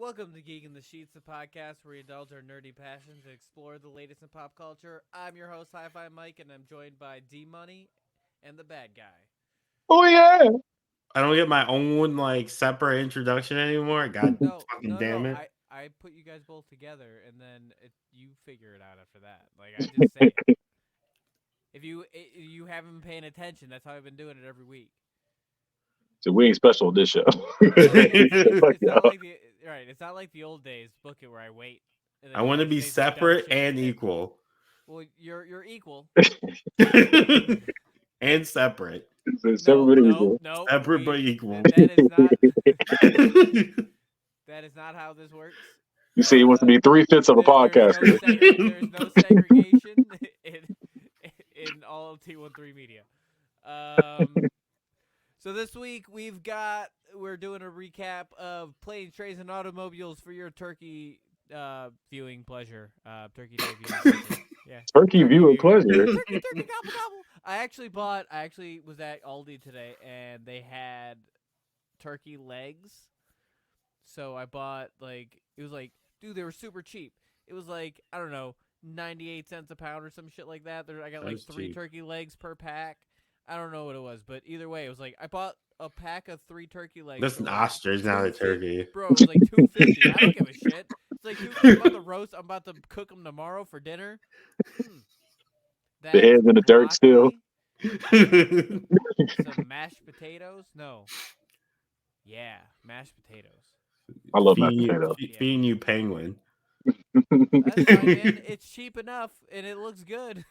Welcome to Geek in the Sheets, the podcast where we indulge our nerdy passions and explore the latest in pop culture. I'm your host, Hi-Fi Mike, and I'm joined by D-Money and the bad guy. Oh yeah. I don't get my own separate introduction anymore. God fucking damn it! I put you guys both together, and then you figure it out after that. I just say it. If you haven't been paying attention, that's how I've been doing it every week. So we ain't special this show. It's not like the old days. Book it where I wait. I want to be separate and equal. Well, you're equal. And separate. No, separate but equal. That is not how this works. You see, he wants to be 3/5 of a podcast. There's no segregation in all of T13 Media. So this week we're doing a recap of Planes, Trains, and Automobiles for your turkey viewing pleasure. Turkey day viewing pleasure. Yeah. Turkey viewing pleasure. Turkey gobble gobble. I actually was at Aldi today and they had turkey legs. So I bought dude, they were super cheap. It was I don't know, 98 cents a pound or some shit like that. I got three cheap. Turkey legs per pack. I don't know what it was, but either way, it was I bought a pack of 3 turkey legs. That's an ostrich, not a turkey. Bro, it was $2.50. I don't give a shit. It's $2.50. I'm about to roast. I'm about to cook them tomorrow for dinner. The head's in the dirt still. Some mashed potatoes? No. Yeah, mashed potatoes. I love mashed potatoes. Feeding you penguin. That's fine, man. It's cheap enough, and it looks good.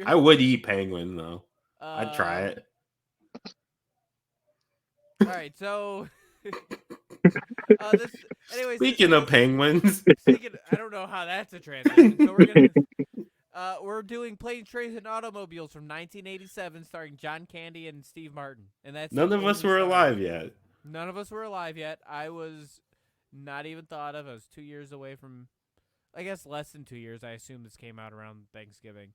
I would eat penguin, though. I'd try it. All right, so Speaking of penguins, I don't know how that's a transition. So we're doing Planes, Trains, and Automobiles from 1987, starring John Candy and Steve Martin, and that's none of us were alive yet. None of us were alive yet. I was not even thought of. I was 2 years away from, I guess, less than 2 years. I assume this came out around Thanksgiving.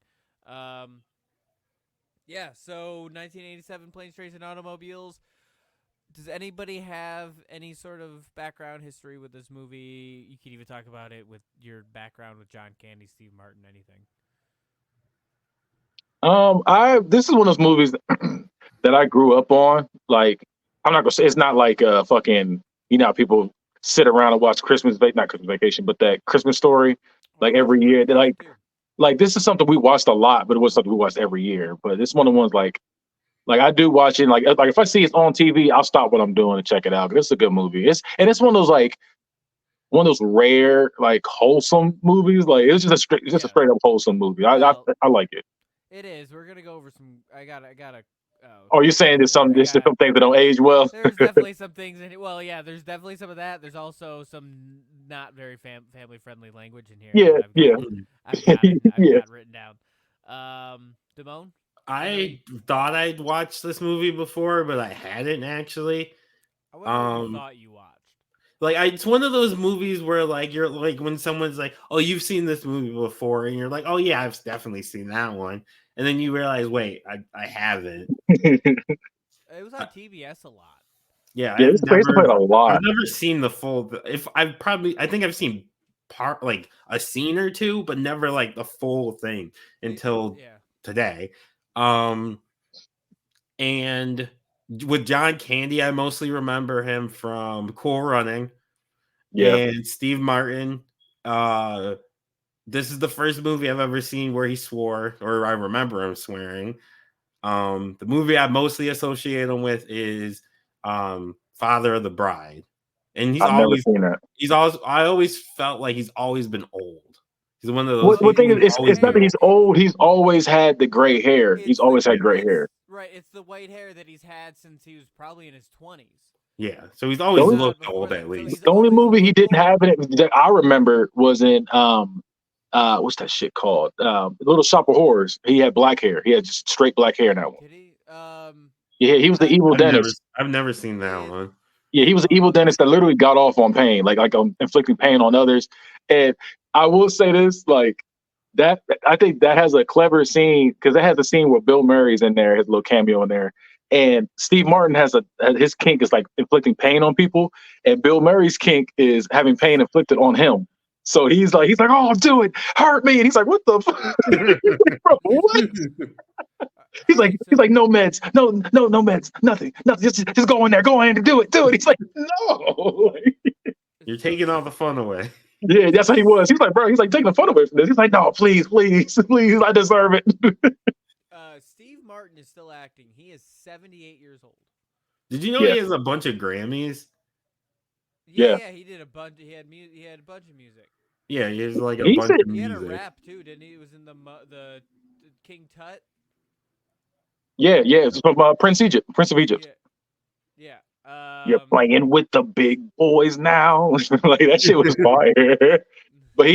Yeah, so 1987, Planes, Trains, and Automobiles. Does anybody have any sort of background history with this movie? You can even talk about it with your background with John Candy, Steve Martin, anything. This is one of those movies that I grew up on. I'm not gonna say it's not fucking, how people sit around and watch not Christmas Vacation, but that Christmas Story every year. They this is something we watched a lot, but it was something we watched every year. But it's one of the ones I do watch it. If I see it's on TV, I'll stop what I'm doing and check it out. It's a good movie. It's one of those rare wholesome movies. It's just a straight up wholesome movie. I like it. It is. We're gonna go over some. I gotta. Oh, you're saying there's some things that don't age well? There's definitely some things in it. Well, yeah, there's definitely some of that. There's also some not very family friendly language in here. I've got it written down. Damone? I thought I'd watched this movie before, but I hadn't actually. I thought you watched. It's one of those movies where you're when someone's oh, you've seen this movie before, and you're oh yeah, I've definitely seen that one, and then you realize, wait, I haven't. It was on TBS a lot. Yeah, it's played a lot. I've never seen the full. I think I've seen part a scene or two, but never the full thing until today. And with John Candy, I mostly remember him from Cool Running. Yeah. And Steve Martin. This is the first movie I've ever seen where he swore, or I remember him swearing. The movie I mostly associate him with is Father of the Bride. And I've never seen that. I always felt like he's always been old. He's one of those. Well, thing is, it's not that he's old. He's always had the gray hair. He's always had gray hair. Right. It's the white hair that he's had since he was probably in his 20s. Yeah. So he's always looked old, at least. The only movie he didn't have in it that I remember was in what's that shit called? Little Shop of Horrors. He had black hair. He had just straight black hair in that one. Did he? Yeah, he was the evil dentist. I've never seen that one. Yeah, he was an evil dentist that literally got off on pain, inflicting pain on others. And I will say this, that I think that has a clever scene because it has a scene where Bill Murray's in there, his little cameo in there, And Steve Martin has his kink is like inflicting pain on people, and Bill Murray's kink is having pain inflicted on him. So he's like, oh, do it, hurt me, and he's like, what the fuck? Bro, what? All right, He's like, no meds, no meds, nothing, just go in there, and do it. He's like, no. You're taking all the fun away. Yeah, that's how he was. He's like, bro, he's like taking the fun away from this. He's like, no, please, I deserve it. Steve Martin is still acting. He is 78 years old. Did you know he has a bunch of Grammys? Yeah, he did a bunch. He had a bunch of music. Yeah, he has like a bunch of music. He had a rap too, didn't he? It was in the King Tut. Yeah, it's from Prince of Egypt. Yeah. You're playing with the big boys now. Like that shit was fire. But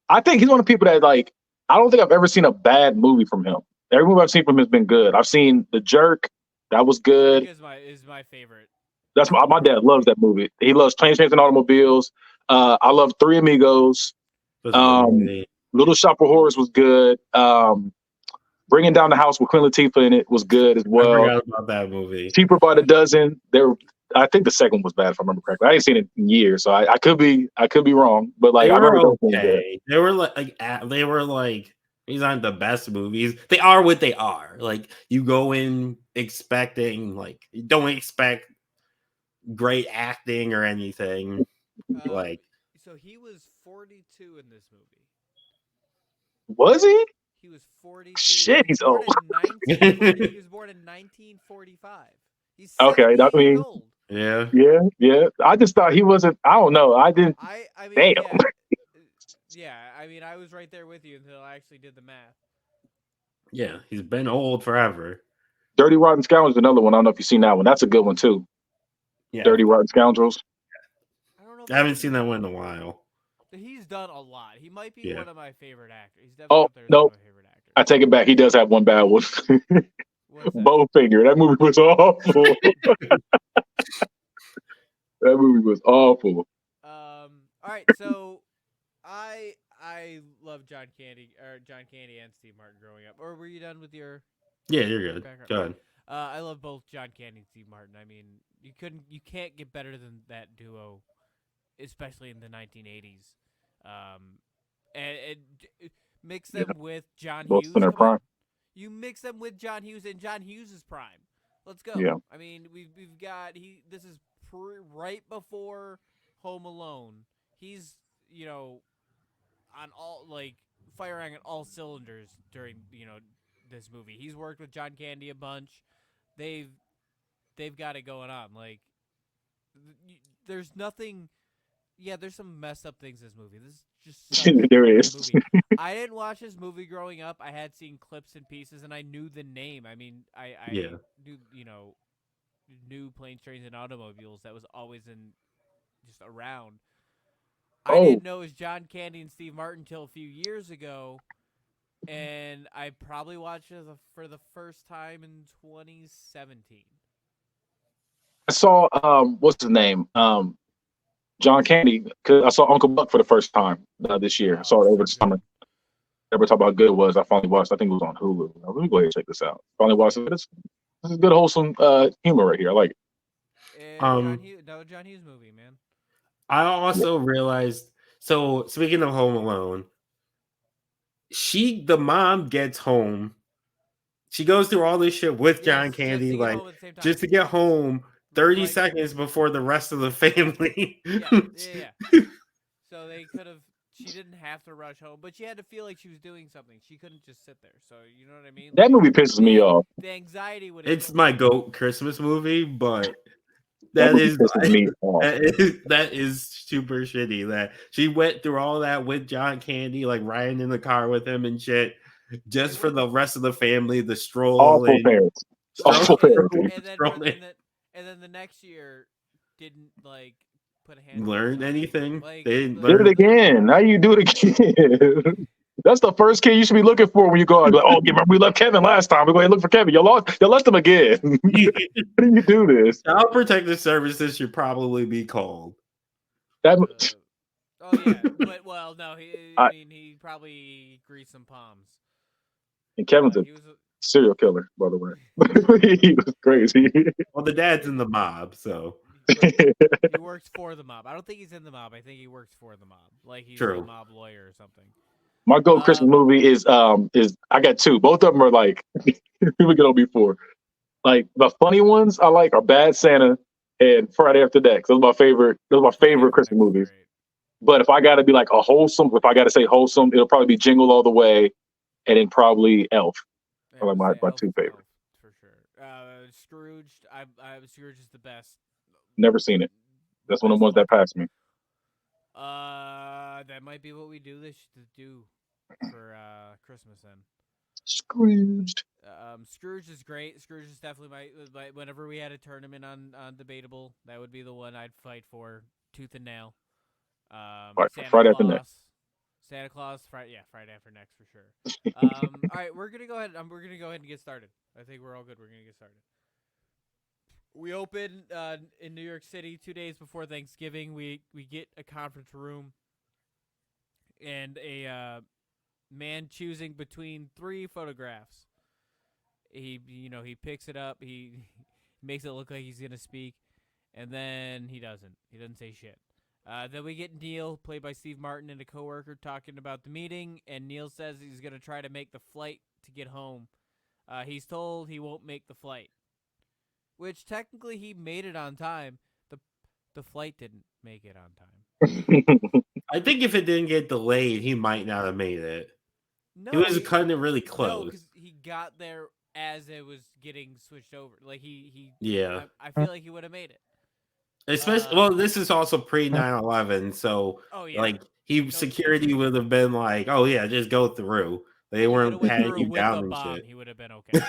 I think he's one of the people that like. I don't think I've ever seen a bad movie from him. Every movie I've seen from him has been good. I've seen The Jerk. That was good. Is my favorite. That's my dad loves that movie. He loves Planes, Trains, and Automobiles. I love Three Amigos. Little Shop of Horrors was good. Bringing Down the House with Queen Latifah in it was good as well. I forgot about that movie. Cheaper by the Dozen. I think the second one was bad if I remember correctly. I ain't seen it in years, so I could be wrong. But like, they I remember okay. They were like these aren't the best movies. They are what they are. Like you go in expecting like you don't expect great acting or anything. So he was 42 in this movie. Was he? He was 42. Shit, he's old. He was born in 1945. He's okay. I mean, years old. Yeah. I just thought he wasn't. I don't know. I didn't. I mean, damn. Yeah. I mean, I was right there with you until I actually did the math. Yeah, he's been old forever. Dirty Rotten Scoundrels is another one. I don't know if you've seen that one. That's a good one too. Yeah. Dirty Rotten Scoundrels. I don't know. I haven't seen that one in a while. He's done a lot. He might be one of my favorite actors. He's definitely up there as one of my favorite actors. I take it back. He does have one bad one. Bowfinger. That movie was awful. That movie was awful. All right, so I love John Candy and Steve Martin growing up. Or were you done with your? Yeah, you're good. Go ahead. I love both John Candy and Steve Martin. I mean, you can't get better than that duo, especially in the 1980s. And mix them with John Hughes. In their prime. You mix them with John Hughes in John Hughes' prime. Let's go. Yeah. I mean, we've got this is right before Home Alone. He's on all firing at all cylinders during this movie. He's worked with John Candy a bunch. They've got it going on. Like there's nothing. Yeah, there's some messed up things in this movie. This is just there is. movie. I didn't watch this movie growing up. I had seen clips and pieces, and I knew the name. I mean, I knew Planes, Trains, and Automobiles. That was always just around. I didn't know it was John Candy and Steve Martin until a few years ago, and I probably watched it for the first time in 2017. I saw what's his name? John Candy, because I saw Uncle Buck for the first time this year. I saw it over the summer. Everybody talk about how good it was. I finally watched. I think it was on Hulu. Now, let me go ahead and check this out. Finally watched it. This is good, wholesome humor right here. I like it. John Hughes movie, man. I also realized. So speaking of Home Alone, the mom gets home. She goes through all this shit with John Candy, just to get home. 30 seconds before the rest of the family. Yeah. So she didn't have to rush home, but she had to feel like she was doing something. She couldn't just sit there. So, you know what I mean? That movie pisses me off. The anxiety would. It's my GOAT Christmas movie, but that is super shitty that she went through all that with John Candy, like riding in the car with him and shit, just for the rest of the family, the stroll. Awful parents. Awful parents. And then the next year didn't put a hand. Learn anything? They didn't did it again. How you do it again? That's the first kid you should be looking for when you go out. Like, oh, remember we left Kevin last time. We're going to look for Kevin. You left him again. How do you do this? Child Protective Services should probably be called. Oh yeah, but no, he probably greased some palms. And Kevin's Serial killer, by the way. He was crazy. Well, the dad's in the mob, so Right. He works for the mob. I don't think he's in the mob. I think he works for the mob. Like he's the true. mob lawyer or something. My gold Christmas movie is I got two. Both of them are like we get on before. Like the funny ones I like are Bad Santa and Friday After Next. Those are my favorite. Those are my Friday favorite After Christmas Next is movies. great. But if I got to be like a wholesome, if I got to say wholesome, it'll probably be Jingle All the Way, and then probably Elf. Yeah, Are like I would say my Elf, two favorites. Elf for sure. Scrooge. Scrooge is the best. Never seen it. That's one of the Best ones of all that passed me. That might be what we do for Christmas then. Scrooged. Scrooge is great. Scrooge is definitely my whenever we had a tournament on Debatable, that would be the one I'd fight for tooth and nail. Santa Friday After Next. Claus. Santa Claus, Friday After Next for sure. All right, we're gonna go ahead. We're gonna go ahead and get started. I think we're all good. We're gonna get started. We open in New York City 2 days before Thanksgiving. We get a conference room and a man choosing between 3 photographs. He picks it up. He makes it look like he's gonna speak, and then he doesn't. He doesn't say shit. Then we get Neil, played by Steve Martin, and a coworker talking about the meeting, and Neil says he's gonna try to make the flight to get home. He's told he won't make the flight, which technically he made it on time. The flight didn't make it on time. I think if it didn't get delayed, he might not have made it. No, He was cutting it really close. No, because he got there as it was getting switched over. Like he Yeah. I feel like he would have made it. Especially, well, this is also pre 9/11, so Oh yeah, like No security shit. would have been like, "Oh yeah, just go through." They He weren't would've went patting through you with down the and bomb. shit. He would have been okay.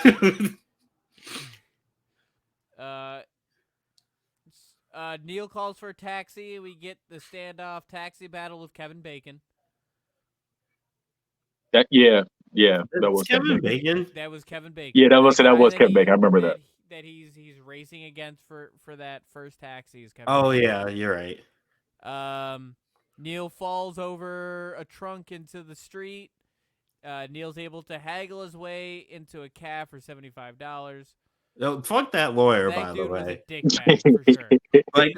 Neil calls for a taxi. We get the standoff taxi battle with Kevin Bacon. Yeah, that It's was Kevin Kevin Bacon. Bacon. That was Kevin Bacon. Yeah, that was The guy Kevin Bacon. I remember that. That he's racing against for that first taxi is Kevin. Oh Bacon. yeah, you're right. Neil falls over a trunk into the street. Neil's able to haggle his way into a cab for $75. No, fuck that lawyer, That by the dude was a way. dick bag for sure. Like,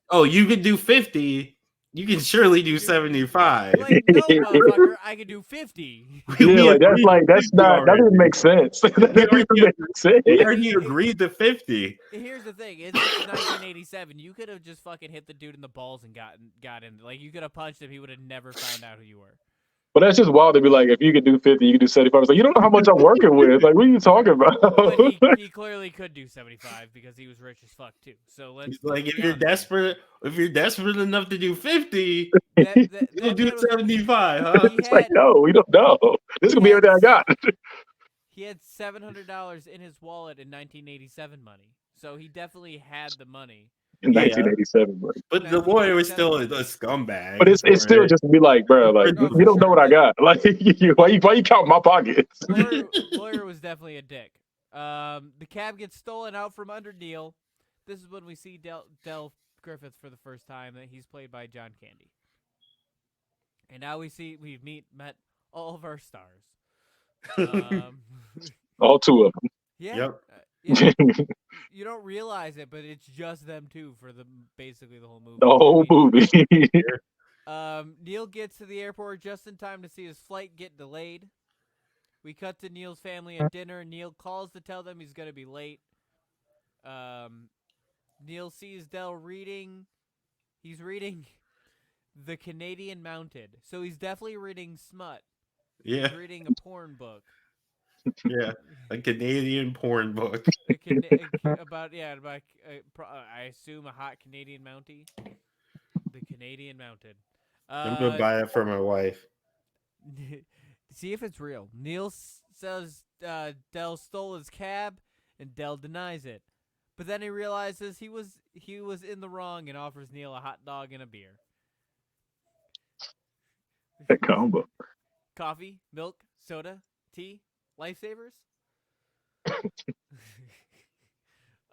oh, you can do 50. You can surely do 75. Like, no, motherfucker, I can do 50. Yeah, that's not that doesn't make sense. That doesn't make sense. We already agreed to 50. Here's the thing: it's 1987. You could have just fucking hit the dude in the balls and got in. Like, you could have punched him. He would have never found out who you were. But that's just wild to be like, if you could do 50, you could do 75. It's like, you don't know how much I'm working with. Like, what are you talking about? But he clearly could do 75 because he was rich as fuck too. So let's like, if you're desperate enough to do 50, that you'll do 75, huh? It's like, no, we don't know. This is gonna be everything I got. He had $700 in his wallet in 1987 money, so he definitely had the money. In 1987, bro. But the lawyer was still a scumbag. But it's still just to be like, bro, like you don't know what I got. Like, why you count my pockets? Lawyer was definitely a dick. The cab gets stolen out from under Neil. This is when we see Del Griffith for the first time. That he's played by John Candy. And now we've met all of our stars. All 2 of them. Yeah. Yep. Yeah. You don't realize it, but it's just them 2 for basically the whole movie. The whole movie. Neil gets to the airport just in time to see his flight get delayed. We cut to Neil's family at dinner. Neil calls to tell them he's going to be late. Neil sees Del reading. He's reading The Canadian Mounted. So he's definitely reading smut. Yeah. He's reading a porn book. Yeah, a Canadian porn book. About I assume a hot Canadian Mountie. The Canadian Mounted. I'm gonna buy it for my wife. See if it's real. Neil says Del stole his cab, and Del denies it. But then he realizes he was in the wrong and offers Neil a hot dog and a beer. That combo. Coffee, milk, soda, tea, lifesavers.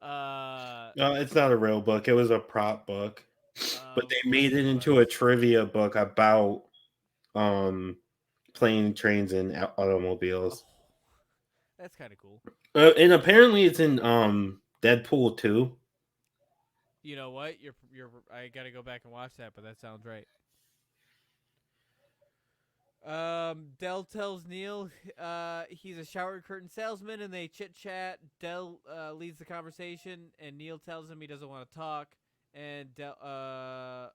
No, it's not a real book. It was a prop book, but they made it into a trivia book about plane, trains, and automobiles. That's kind of cool. And apparently it's in Deadpool 2. You know what? You're. I gotta go back and watch that, but that sounds right. Dell tells Neil he's a shower curtain salesman, and they chit chat. Dell leads the conversation, and Neil tells him he doesn't want to talk. And Dell, I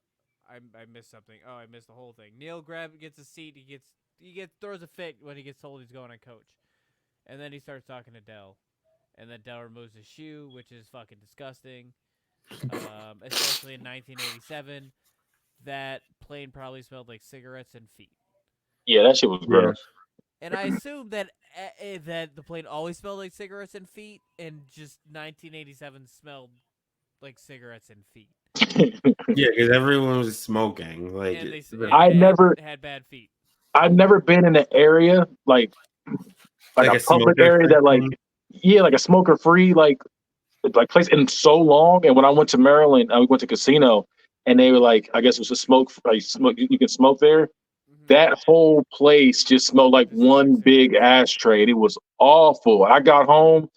missed something. Oh, I missed the whole thing. Neil gets a seat. He throws a fit when he gets told he's going on coach, and then he starts talking to Dell, and then Dell removes his shoe, which is fucking disgusting. Especially in 1987, that plane probably smelled like cigarettes and feet. Yeah, that shit was Yeah. gross. And I assume that that the plane always smelled like cigarettes and feet, and just 1987 smelled like cigarettes and feet, Yeah, because everyone was smoking. Like, and I it never, had bad feet. I've never been in an area like like a a public smoker area that like, section. yeah, like a smoker free like place in so long. And when I went to Maryland, I went to casino, and they were like, I guess it was a smoke, like smoke, you can smoke there. Mm-hmm. That whole place just smelled like Just like one big cigarettes. ashtray. And it was awful. I got home,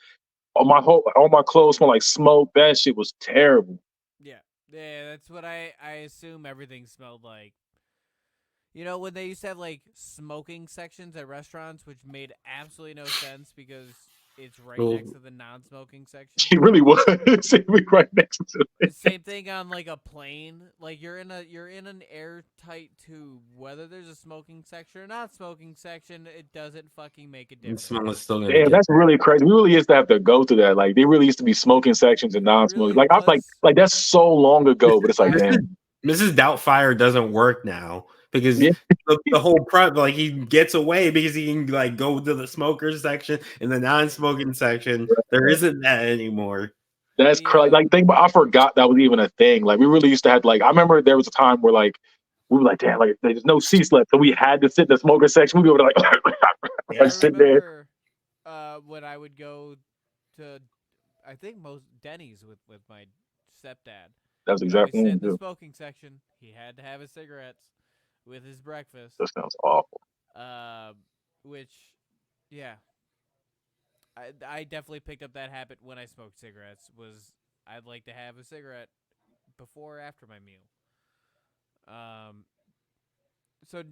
all my clothes smelled like smoke. That shit was terrible. Yeah, yeah, that's what I assume everything smelled like. You know, when they used to have like smoking sections at restaurants, which made absolutely no sense because it's right Well, next to the non-smoking section. It really was. It was right next to it. Same thing on like a plane. Like you're in an airtight tube. Whether there's a smoking section or not smoking section, it doesn't fucking make a the difference. smell is still gonna Damn, get that's really crazy. We really used to have to go through that. Like, they really used to be smoking sections and It non-smoking. really Like, I was was. like that's so long ago. But it's like, I damn, Mrs. Doubtfire doesn't work now because yeah, the whole like he gets away because he can like go to the smokers section and the non-smoking section. There isn't that anymore. that's the crazy. Like, think about, I forgot that was even a thing. Like, we really used to have like, I remember there was a time where like we were like, damn, like there's no seats left, so we had to sit in the smoker section. We would like, I like sit there. remember when I would go to I think most Denny's with my stepdad. That was We'd always exactly sit what in we the do. smoking section. He had to have his cigarettes with his breakfast. That sounds awful. Uh, which, yeah, I definitely picked up that habit when I smoked cigarettes. Was I'd like to have a cigarette before or after my meal. Um, so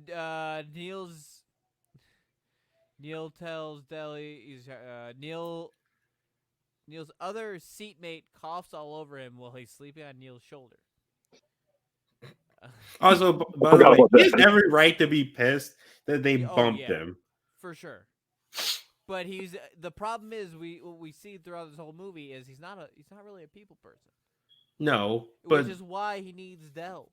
Neil tells Deli Neil's other seatmate coughs all over him while he's sleeping on Neil's shoulder. Also, I by the forgot way, about he has that. every right to be pissed that they Oh bumped yeah, him. for sure. But the problem is what we see throughout this whole movie is he's not really a people person, No, which but is why he needs Dell.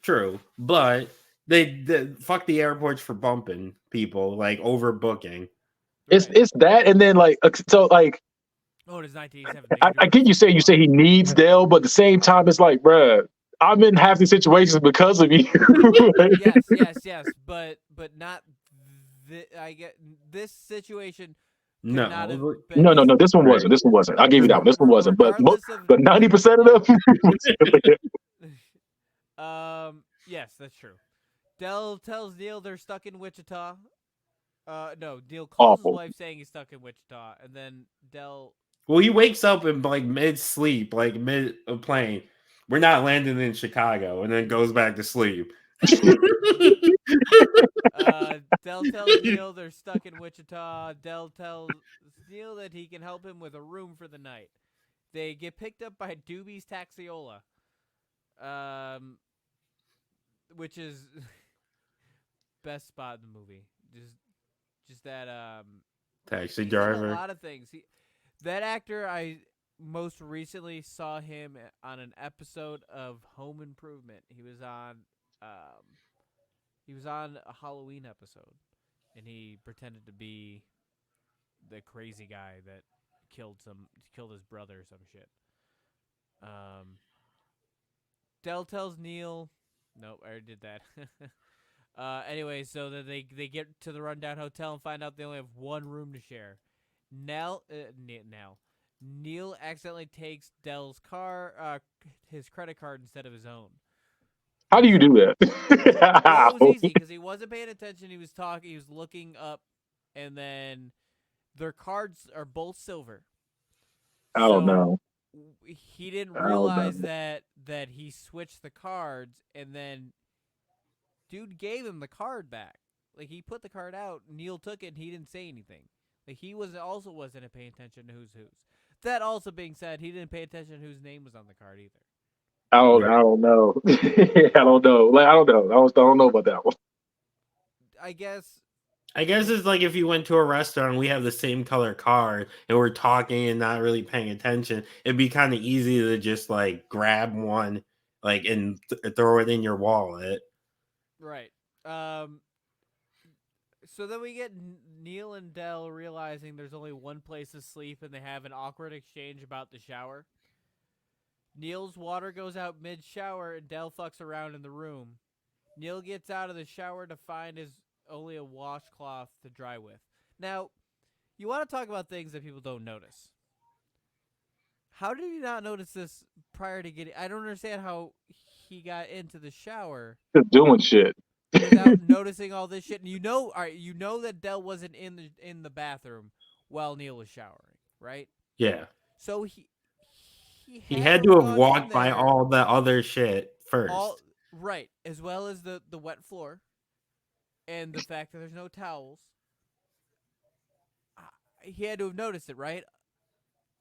true. But they fuck the airports for bumping people, like overbooking. It's Right. it's that, and then like so like Oh, it is 1987 I get dangerous. you say he needs Dell, but at the same time it's like, bruh, I'm in half these situations because of you. Yes, but not. I get this situation could not have No, been No, as this one right. wasn't. This one wasn't. I'll give you that one. This one wasn't. regardless of. But 90% of them was really Yes, that's true. Dell tells Neil they're stuck in Wichita. No, Neil calls his awful. wife saying he's stuck in Wichita, and then Dell. Well, he wakes up in like mid sleep, like mid a plane. We're not landing in Chicago, and then goes back to sleep. Dell tells Neil they're stuck in Wichita. Dell tells Neil that he can help him with a room for the night. They get picked up by Doobie's Taxiola, which is best spot in the movie. Just that Taxi he's in a driver. lot of things. That actor, I most recently saw him on an episode of Home Improvement. He was on a Halloween episode, and he pretended to be the crazy guy that killed his brother or some shit. Um, Dell tells Neil, nope, I already did that. Anyway, so that they get to the rundown hotel and find out they only have one room to share. Neil accidentally takes Dell's his credit card instead of his own. How do you do that? Well, it was How? easy because he wasn't paying attention. He was talking. He was looking up, and then Their cards are both silver. I don't So know. he didn't I don't realize know. that he switched the cards, and then dude gave him the card back. Like he put the card out, Neil took it, and he didn't say anything. Like he wasn't paying attention to who's whose. That also being said, he didn't pay attention to whose name was on the card either. I don't know. I don't know. Like I don't know. I don't know about that one. I guess. I guess it's like if you went to a restaurant and we have the same color card and we're talking and not really paying attention, it'd be kind of easy to just like grab one like and throw it in your wallet. Right. So then we get Neil and Dell realizing there's only one place to sleep, and they have an awkward exchange about the shower. Neil's water goes out mid-shower, and Dell fucks around in the room. Neil gets out of the shower to find his only a washcloth to dry with. Now, you want to talk about things that people don't notice. How did he not notice this prior to getting... I don't understand how he got into the shower Just doing shit. without noticing all this shit. And all right, you know that Dell wasn't in the bathroom while Neil was showering, right? Yeah. So he He had to had have to have gone in walked by there all the other shit first. all right, as well as the wet floor and the fact that there's no towels. He had to have noticed it, right?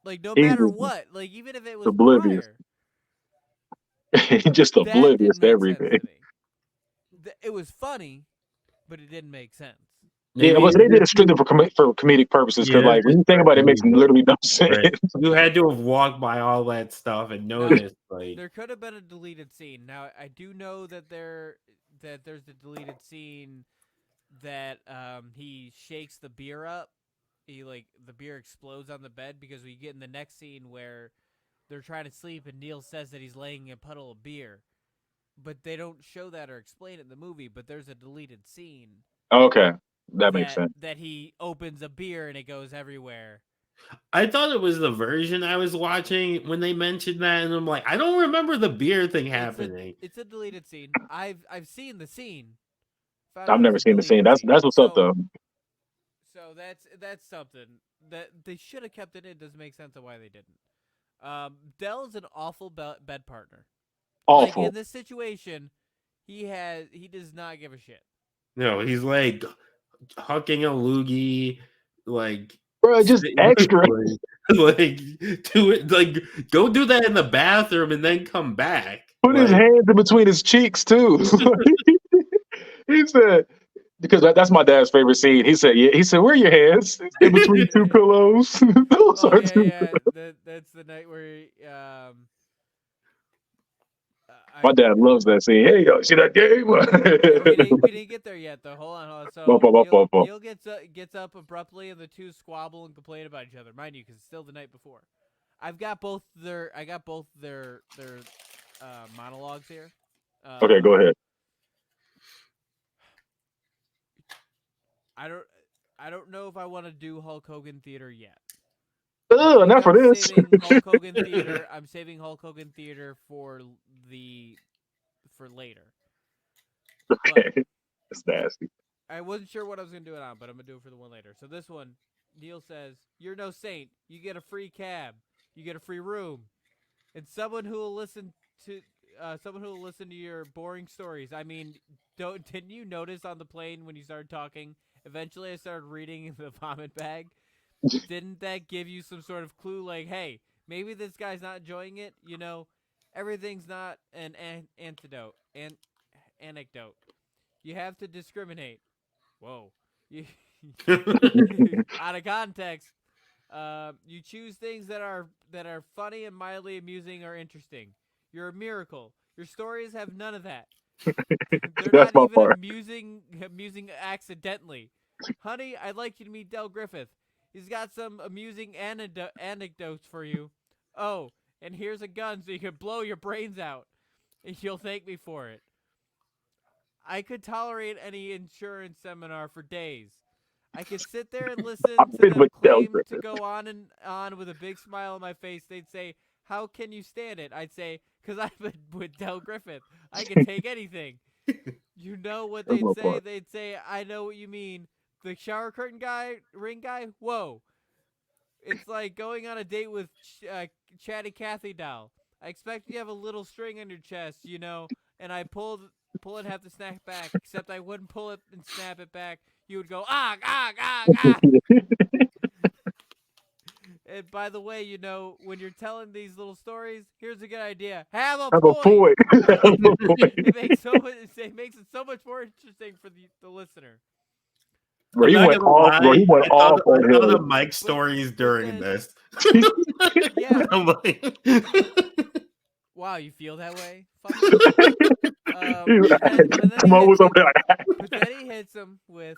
Like no He's matter what, like even if it was oblivious. prior, He's just that oblivious didn't to make sense everything. to me. It was funny, but it didn't make sense. Yeah, Maybe but they did it strictly for comedic purposes. Because yeah, like when you think about it, it makes literally no sense. right. You had to have walked by all that stuff and Now, noticed like there could have been a deleted scene. Now, I do know that there's a deleted scene that he shakes the beer up. The beer explodes on the bed because we get in the next scene where they're trying to sleep and Neil says that he's laying in a puddle of beer. But they don't show that or explain it in the movie, but there's a deleted scene Okay, that makes sense. that he opens a beer and it goes everywhere. I thought it was the version I was watching when they mentioned that, and I'm like, I don't remember the beer thing happening. It's a deleted scene. I've seen the scene. Found I've out never it's a seen the scene. deleted scene. That's what's up though. So that's something that they should have kept it in. Doesn't make sense of why they didn't. Dell's an awful bed partner. Like Awful. in this situation, he does not give a shit. No, he's like hucking a loogie, like Bro, just extra. like do it, like go do that in the bathroom and then come back. Put his Like, hands in between his cheeks too. He said, because that's my dad's favorite scene. He said, "Yeah." He said, "Where are your hands in between two pillows?" Those Oh are yeah, two. yeah. That's the night where My dad loves that scene. Hey, yo, see that game? yeah, we didn't get there yet though. Hold on. So Neil gets up abruptly, and the two squabble and complain about each other. Mind you, because it's still the night before. I got both their monologues here. Okay, go ahead. I don't know if I want to do Hulk Hogan theater yet. Ugh, not for this. Hulk Hogan theater. I'm saving Hulk Hogan theater for later. Okay, that's nasty. I wasn't sure what I was gonna do it on, but I'm gonna do it for the one later. So this one, Neil says, "You're no saint. You get a free cab. You get a free room, and someone who will listen to your boring stories." I mean, didn't you notice on the plane when you started talking? Eventually, I started reading in the vomit bag. Didn't that give you some sort of clue? Like, hey, maybe this guy's not enjoying it. You know, everything's not an anecdote. You have to discriminate. Whoa. Out of context. You choose things that are funny and mildly amusing or interesting. You're a miracle. Your stories have none of that. They're That's not my even part. amusing accidentally. Honey, I'd like you to meet Del Griffith. He's got some amusing anecdotes for you. Oh, and here's a gun so you can blow your brains out. And you'll thank me for it. I could tolerate any insurance seminar for days. I could sit there and listen I've to been them with Del claim to Griffith. go on and on with a big smile on my face. They'd say, "How can you stand it?" I'd say, "Because I've been with Del Griffith. I can take anything." You know what That's they'd my say? part. They'd say, "I know what you mean. the shower curtain ring guy. Whoa, it's like going on a date with Chatty Cathy doll. I expect you to have a little string on your chest, and I pull it, have to snap back. Except I wouldn't pull it and snap it back. You would go ah ah ah ah. And by the way, when you're telling these little stories, here's a good idea: have a Have a point. point. Have a point. It makes it so much more interesting for the listener. Bro, I'm he not went gonna off. lie. Bro, he went off I on thought him. of Mike stories during then- this. Yeah. I'm like, Wow, you feel that way? Fuck you. But then he Timon was hits over there like, But then he hits him with,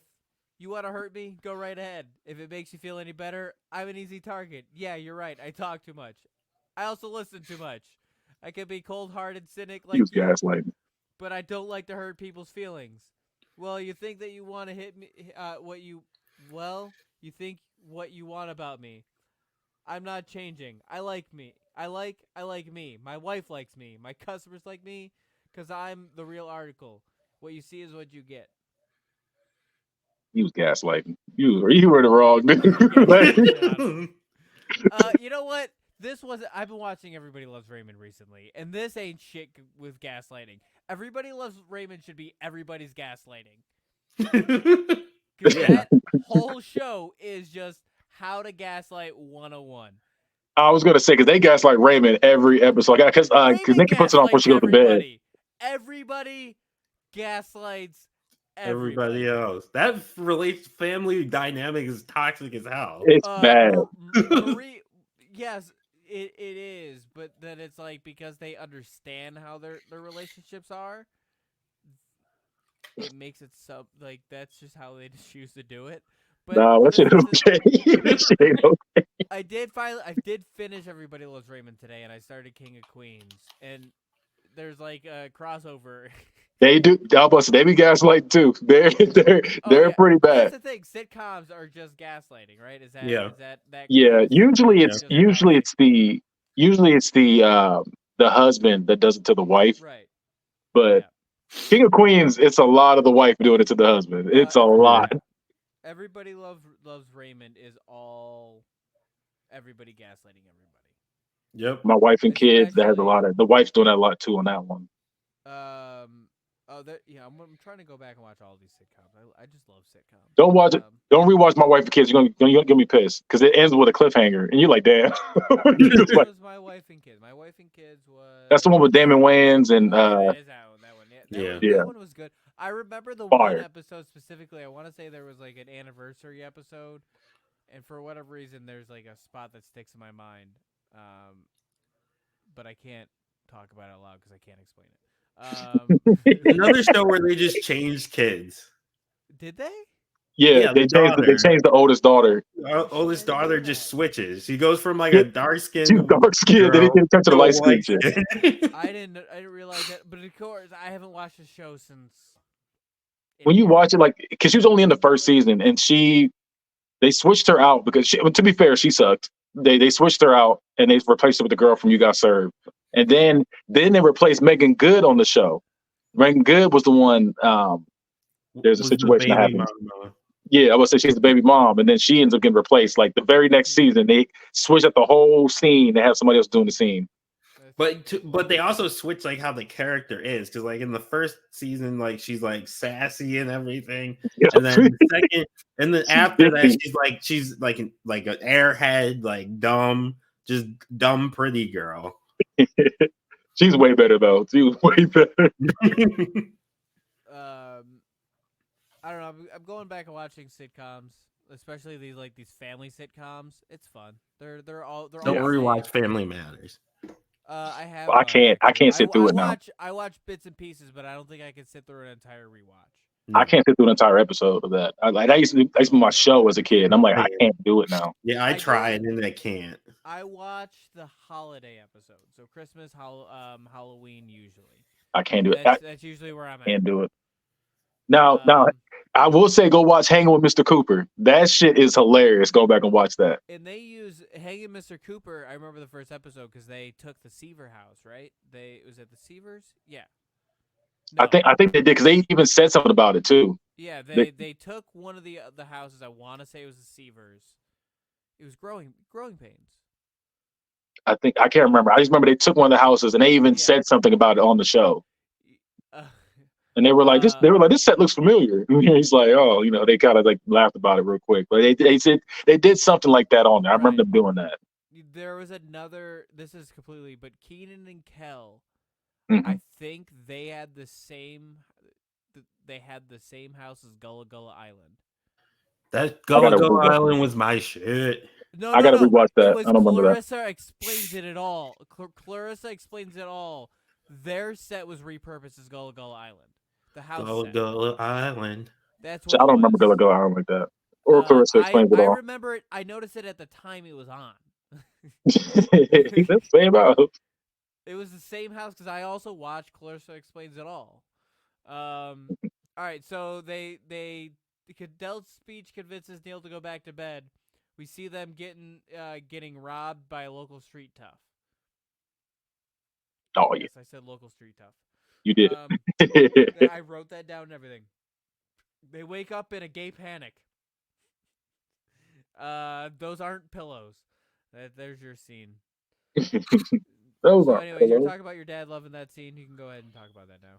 "You want to hurt me? Go right ahead. If it makes you feel any better, I'm an easy target. Yeah, you're right. I talk too much. I also listen too much. I can be cold-hearted, cynic he like was you, gaslighting. but I don't like to hurt people's feelings. Well, you think that you want to hit me? You think what you want about me. I'm not changing. I like me. I like me. My wife likes me. My customers like me, 'cause I'm the real article. What you see is what you get." He was gaslighting. You were the wrong dude. Yeah, Like, shit out of him. You know what? I've been watching Everybody Loves Raymond recently, and this ain't shit with gaslighting. Everybody Loves Raymond should be everybody's gaslighting. Because that whole show is just how to gaslight 101. I was gonna say because they gaslight Raymond every episode. Because Raymond Nikki puts it on before gaslights she goes to bed. everybody. Everybody gaslights everybody else. That family dynamic is toxic as hell. It's bad. Marie, yes, it is, but then it's like because they understand how their relationships are, it makes it like that's just how they choose to do it. But Nah, that shit is okay. That shit ain't okay. I did finish Everybody Loves Raymond today, and I started King of Queens, and there's like a crossover. They do. They be gaslighting too. They're Yeah. pretty bad. That's the thing. Sitcoms are just gaslighting, right? Is that Yeah. that Yeah. close? Usually Just it's the husband that does it to the wife. right. But Yeah. King of Queens, it's a lot of the wife doing it to the husband. It's a lot. Everybody loves Raymond is all everybody gaslighting everybody. Yep. My wife and kids. That has a Especially- lot of the wife's doing that a lot too on that one. I'm trying to go back and watch all these sitcoms. I just love sitcoms. Don't watch it. Don't rewatch My Wife and Kids. You're gonna get me pissed because it ends with a cliffhanger, and you're like, damn. It's like, Was My Wife and Kids. My Wife and Kids was. that's the one with Damon Wayans and That is that one. Yeah. That one was good. I remember the Fire. one episode specifically. I want to say there was like an anniversary episode, and for whatever reason, there's like a spot that sticks in my mind. But I can't talk about it out loud because I can't explain it. Another show where they just changed kids. Did they? Yeah, they the changed the oldest daughter. Our oldest daughter just switches. She goes from like Yeah. a dark skin. She's dark skinned. They didn't touch the light skin shit. I didn't realize that, but of course I haven't watched the show since. When you watch it, like, because she was only in the first season, and they switched her out because to be fair, she sucked. They switched her out and they replaced her with the girl from You Got Served, and then they replaced Megan Good on the show. Megan Good was the one. There's a situation that happened. Yeah, I would say she's the baby mom, and then she ends up getting replaced. Like the very next season, they switch up the whole scene. They have somebody else doing the scene. But they also switch like how the character is, because like in the first season, like she's like sassy and everything, Yeah. and then second, and then after that, she's like an airhead, like dumb, just dumb pretty girl. She's way better though. She was way better. I don't know. I'm going back and watching sitcoms, especially these family sitcoms. It's fun. They're all Don't the same. rewatch Family Matters. I have. I can't sit through it now. I watch bits and pieces, but I don't think I can sit through an entire rewatch. I can't sit through an entire episode of that. That used to be my show as a kid. And I'm like, I can't do it now. Yeah, I tried and I can't. I watch the holiday episodes, so Christmas, Halloween usually. I can't do it. That's usually where I'm at. Can't do it. Now, I will say, go watch Hanging with Mr. Cooper. That shit is hilarious. Go back and watch that. And they use Hanging Mr. Cooper. I remember the first episode because they took the Seaver house, right? Was it the Seavers? Yeah. No. I think they did because they even said something about it too. Yeah, They, they took one of the houses. I want to say it was the Seavers. It was growing pains. I think I can't remember. I just remember they took one of the houses and they even Yeah. said something about it on the show. Uh, And they were like, this. uh, They were like, this set looks familiar. And he's like, oh, they kind of like laughed about it real quick. But they said they did something like that on there. I remember right. them doing that. There was another. This is completely, but Keenan and Kel. Mm-mm. I think they had the same. They had the same house as Gullah Gullah Island. That I Gullah gotta Gullah rewatch. Island was my shit. No, I no, gotta no. rewatch It that. was I don't remember that. Clarissa explains it at all. Clarissa explains it all. Their set was repurposed as Gullah Gullah Island. The house Gullah set. Gullah Island. That's So what I it don't remember was. Gullah Gullah Island like that. Or Clarissa explains it I all. remember it. I noticed it at the time it was on. That's same out. It was the same house because I also watched Clarissa Explains It All. All right, so Dell's speech convinces Neil to go back to bed. We see them getting robbed by a local street tough. Oh yeah, Yes, I said local street tough. you did. I wrote that down and everything. They wake up in a gay panic. Those aren't pillows. There's your scene. Those So, aren't anyways, you're pillows. talking about your dad loving that scene. You can go ahead and talk about that now.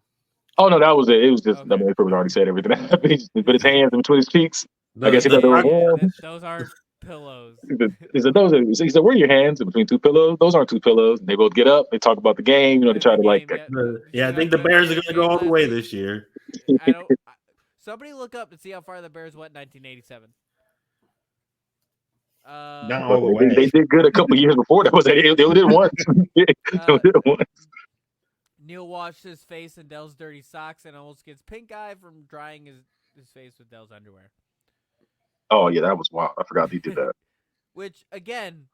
Oh no, that was it. It was just I Okay. mean, April already said everything. He put his hands in between his cheeks. I guess he The thought they were fuck warm. Those aren't pillows. He said, he said, where are your hands in between two pillows? Those aren't two pillows. And they both get up. They talk about the game. They try The to like. game, yeah. yeah, I See how think the good Bears are Bears gonna go game all the last way week? this year. I don't. Somebody look up to see how far the Bears went in 1987. Not But all the they way. did good a couple years before. That was they did once. They Uh, did it once. Neil washed his face in Dell's dirty socks and almost gets pink eye from drying his face with Dell's underwear. Oh yeah, that was wild. I forgot he did that. Which, again,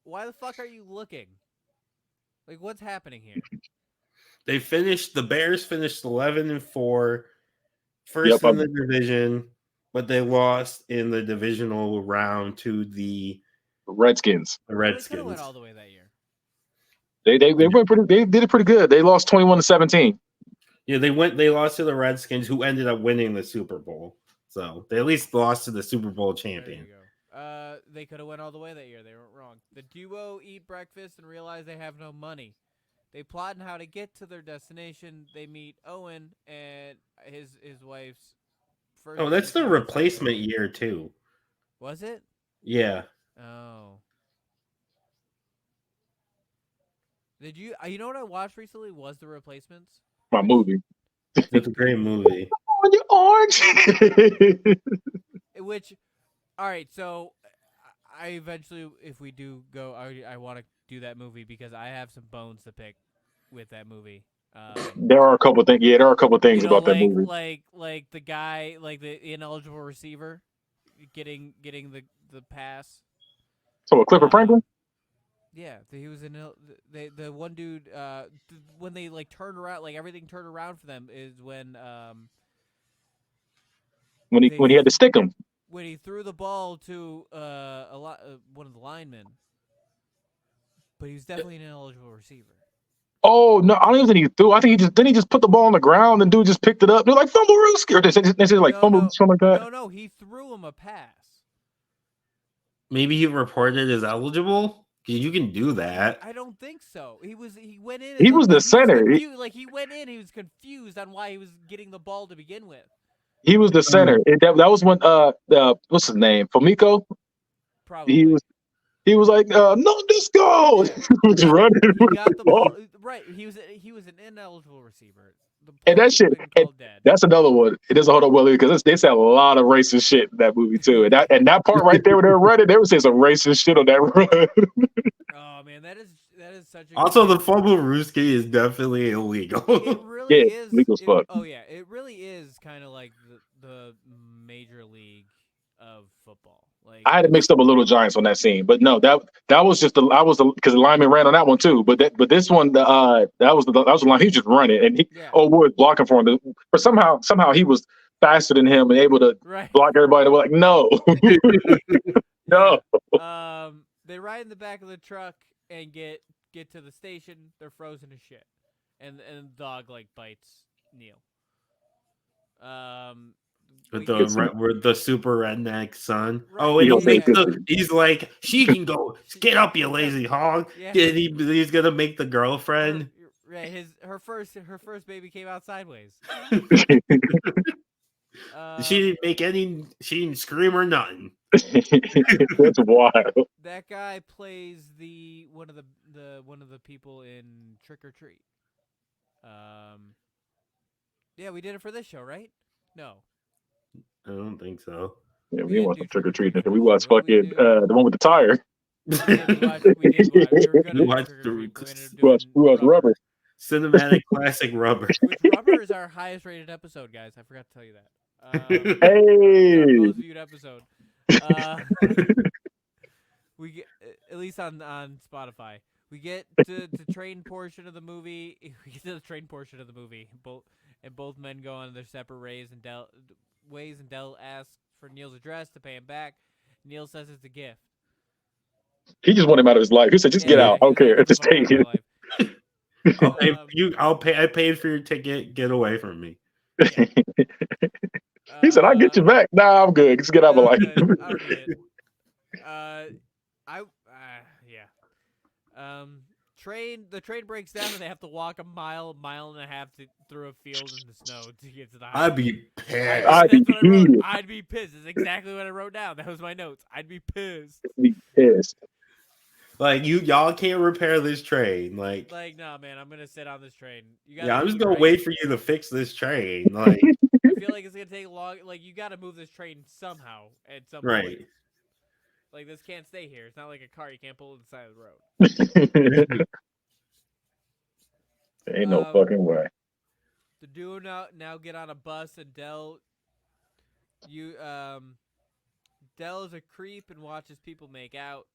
why the fuck are you looking? Like, what's happening here? The Bears finished 11-4, Yep, first in the division, but they lost in the divisional round to the Redskins. Well, they could have went Redskins. all the way that year. They went pretty. They did it pretty good. They lost 21-17. Yeah, they lost to the Redskins, who ended up winning the Super Bowl. So they at least lost to the Super Bowl There champion. you go. They could have went all the way that year. They weren't wrong. The duo eat breakfast and realize they have no money. They plot on how to get to their destination. They meet Owen and his wife's first. Oh, that's the boyfriend, replacement second. year too. Was it? Yeah. Oh. Did you? You know what I watched recently was The Replacements. My movie. That's a great movie. On your orange. Which, all right. So, I eventually, if we do go, I want to do that movie because I have some bones to pick with that movie. There are a couple things. Yeah, there are a couple things about that movie. like the guy, like the ineligible receiver, getting the pass. So, Clifford Franklin. Yeah, he was in the one dude. When they like turned around, like everything turned around for them is when When he had to stick him. when he threw the ball to one of the linemen, but he was definitely an ineligible receiver. Oh no! I don't even think he threw. I think he just put the ball on the ground and dude just picked it up. They're like fumble rooski, or they said like fumble something like that. No, he threw him a pass. Maybe he reported as eligible. You can do that. I don't think so. He went in. He was the center. He went in. He was confused on why he was getting the ball to begin with. He was the center. That was when what's his name? Fomiko. Probably. He was like no disco. Yeah. He was running. He got the ball right. He was an ineligible receiver. And that shit. Dead. That's another one. It doesn't hold up well because they said a lot of racist shit in that movie too. And that part right there where they were running, they were saying some racist shit on that run. Oh man, that is such a. Also, the fumble rooski is definitely illegal. It really is legal as fuck. Oh yeah, it really is kind of like the major league of football. Like I had it mixed up a Little Giants on that scene, but no, that was just because the lineman ran on that one too. But this one, that was the line. He was just running, and Wood blocking for him. But somehow he was faster than him and able to block everybody. They were like, no, no. They ride in the back of the truck and get to the station. They're frozen as shit, and the dog like bites Neil. We With get, with the super redneck son. right, Oh, and He'll say yeah, he's like, she can go. Get up, you yeah, lazy hog. yeah. And he's gonna make the girlfriend. Right, her first baby came out sideways. She Um, didn't make any. She didn't scream or nothing. That's wild. that guy plays the one of the people in Trick or Treat. Um, yeah, we did it for this show, right? No, I don't think so. Yeah, we we didn't didn't watch do some trick Trick or or Treat treating. for We this show. watched What did we fucking do? the one with the tire. Yeah, we did watch. We were You gonna do watched Trick or Treat, but we ended up We doing watched Rubber. cinematic classic Rubber. which Rubber is our highest rated episode, guys. I forgot to tell you that. It's our Hey, most viewed episode. Uh, we get at least on Spotify. We get to the train portion of the movie. We get to the train portion of the movie. Both men go on their separate ways, and Dell asks for Neil's address to pay him back. Neil says it's a gift. he just wanted him out of his life. He said, "Just get out. I don't He's like, care. get the Just fuck out take of my it." life. I'll pay Um, you. I'll pay. I paid for your ticket. Get away from me. yeah. He said, "I'll get you back." Nah, I'm good. Just get out of my I'm life. good. I don't need it. Yeah. The train breaks down and they have to walk a mile and a half through a field in the snow to get to the highway. I'd be pissed. I'd be That's what I wrote. heated. I'd be pissed. That's exactly what I wrote down. That was my notes. I'd be pissed. Be pissed. Like y'all can't repair this train. Like, Like, nah, man, I'm gonna sit on this train. You yeah, I'm just move it, gonna right? wait for you to fix this train. Like, I feel like it's gonna take long. Like, you gotta move this train somehow at some right. point. Like, this can't stay here. It's not like a car. You can't pull it to the side of the road. Ain't no fucking way. The duo now get on a bus and Dell is a creep and watches people make out.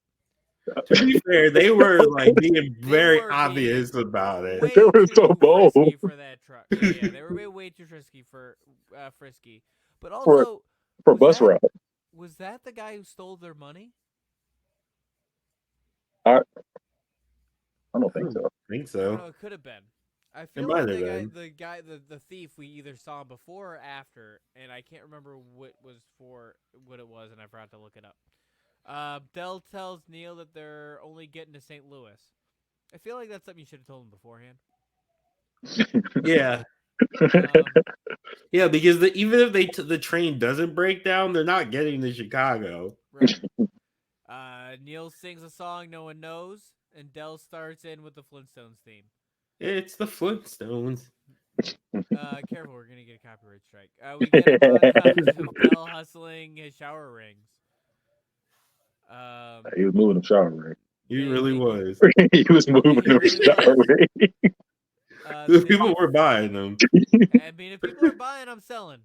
To be fair, they were like being very were obvious about it. Way They were too so bold. frisky for that truck. Yeah, they were way too frisky for frisky. But For- also For was bus that- ride. was that the guy who stole their money? I don't think so. I think I so. don't know, it could have been. I feel might like have the thief, we either saw him before or after, and I can't remember what it was, and I forgot to look it up. Dell tells Neil that they're only getting to St. Louis. I feel like that's something you should have told him beforehand. Yeah, Um, yeah. Because even if the train doesn't break down, they're not getting to Chicago. right. Neil sings a song no one knows, and Dell starts in with the Flintstones theme. It's the Flintstones. Careful, we're gonna get a copyright strike. We get a montage of Dell hustling his shower rings. He was moving them shower ring. He really was. He was moving He them really shower was. ring. People were buying them. I mean, if people are buying, I'm selling.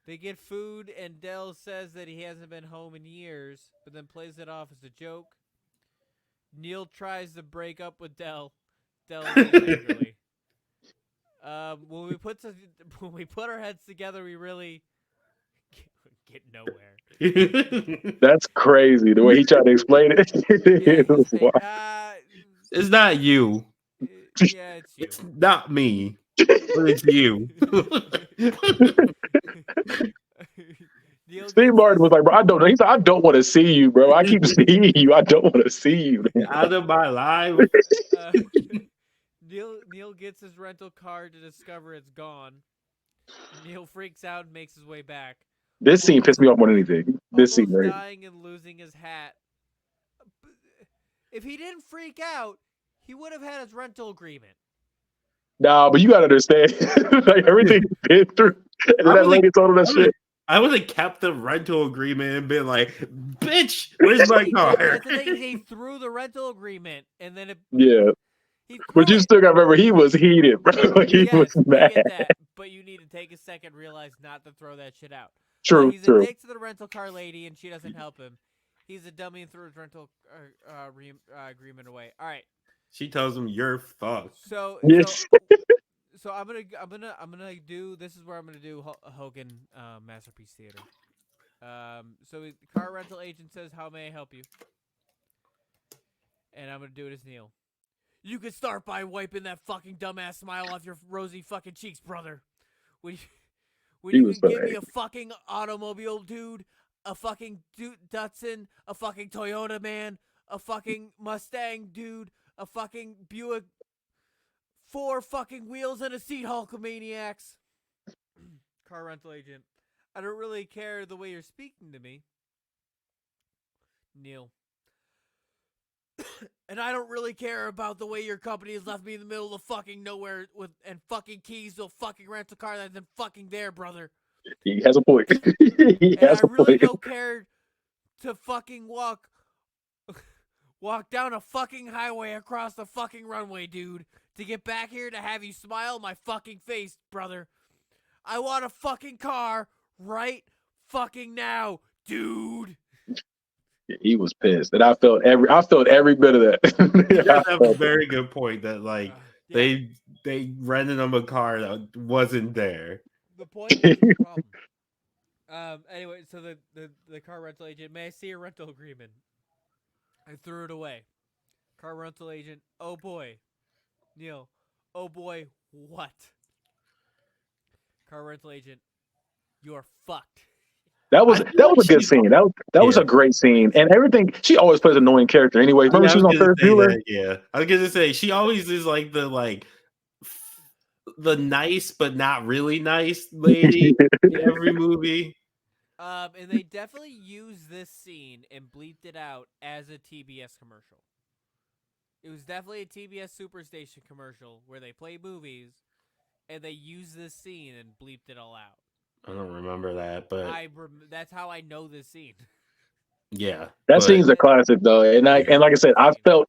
They get food, and Dell says that he hasn't been home in years, but then plays it off as a joke. Neil tries to break up with Dell. Dell says angrily. When we put our heads together, we really get nowhere. That's crazy. The way he tried to explain it. Yeah, It was he's wild. like, It's not you. yeah, it's you. It's not me. But it's you. Neil Steve gets Martin his- was like, "Bro, I don't know." He said, "I don't want to see you, bro. I keep seeing you. I don't want to see you." Out of my life. uh, Neil gets his rental car to discover it's gone. Neil freaks out and makes his way back. This scene pissed me off more than anything. This scene, Almost right? dying and losing his hat. If he didn't freak out, he would have had his rental agreement. Nah, but you gotta understand, like everything he's been through, and then that lady told him that shit. I would have kept the rental agreement and been like, "Bitch, where's my car?" That's the thing. He threw the rental agreement, and then Yeah, he threw but you it. still gotta remember he was heated, bro. Like he Yes, was I mad. get that, but you need to take a second, realize not to throw that shit out. True, He's true. a dick to the rental car lady, and she doesn't help him. He's a dummy and threw his rental agreement away. All right, She tells him, "You're fucked." Yes. So I'm gonna do. This is where I'm gonna do Hogan Masterpiece Theater. So the car rental agent says, "How may I help you?" And I'm gonna do it as Neil. You could start by wiping that fucking dumbass smile off your rosy fucking cheeks, brother. When He you was can so give me angry. a fucking automobile, dude, a fucking Datsun, a fucking Toyota, man, a fucking Mustang, dude, a fucking Buick, 4 fucking wheels and a seat, Hulkamaniacs. Car rental agent. I don't really care the way you're speaking to me, Neil. And I don't really care about the way your company has left me in the middle of fucking nowhere with and fucking keys to a fucking rental car that's in fucking there, brother. He has a point. He And I has a really point. don't care to fucking walk down a fucking highway across the fucking runway, dude, to get back here to have you smile in my fucking face, brother. I want a fucking car right fucking now, dude. He was pissed, and I felt every bit of He that. does I have a felt it. very good point that like Yeah. they rented him a car that wasn't there. The point is the problem. Anyway, so the car rental agent, may I see a rental agreement? I threw it away. Car rental agent, oh boy. Neil, oh boy, what? Car rental agent, you're fucked. That I was feel like a good she's scene. That was yeah. a great scene, and everything. She always plays an annoying character. Anyway, remember Yeah, I she was was on gonna Ferris say Bueller. that. Yeah, I was gonna say she always is like the nice but not really nice lady in every movie. And they definitely used this scene and bleeped it out as a TBS commercial. It was definitely a TBS Superstation commercial where they play movies and they use this scene and bleeped it all out. I don't remember that, but That's how I know this scene. yeah, That but scene's a classic, though, and yeah. like I said, I felt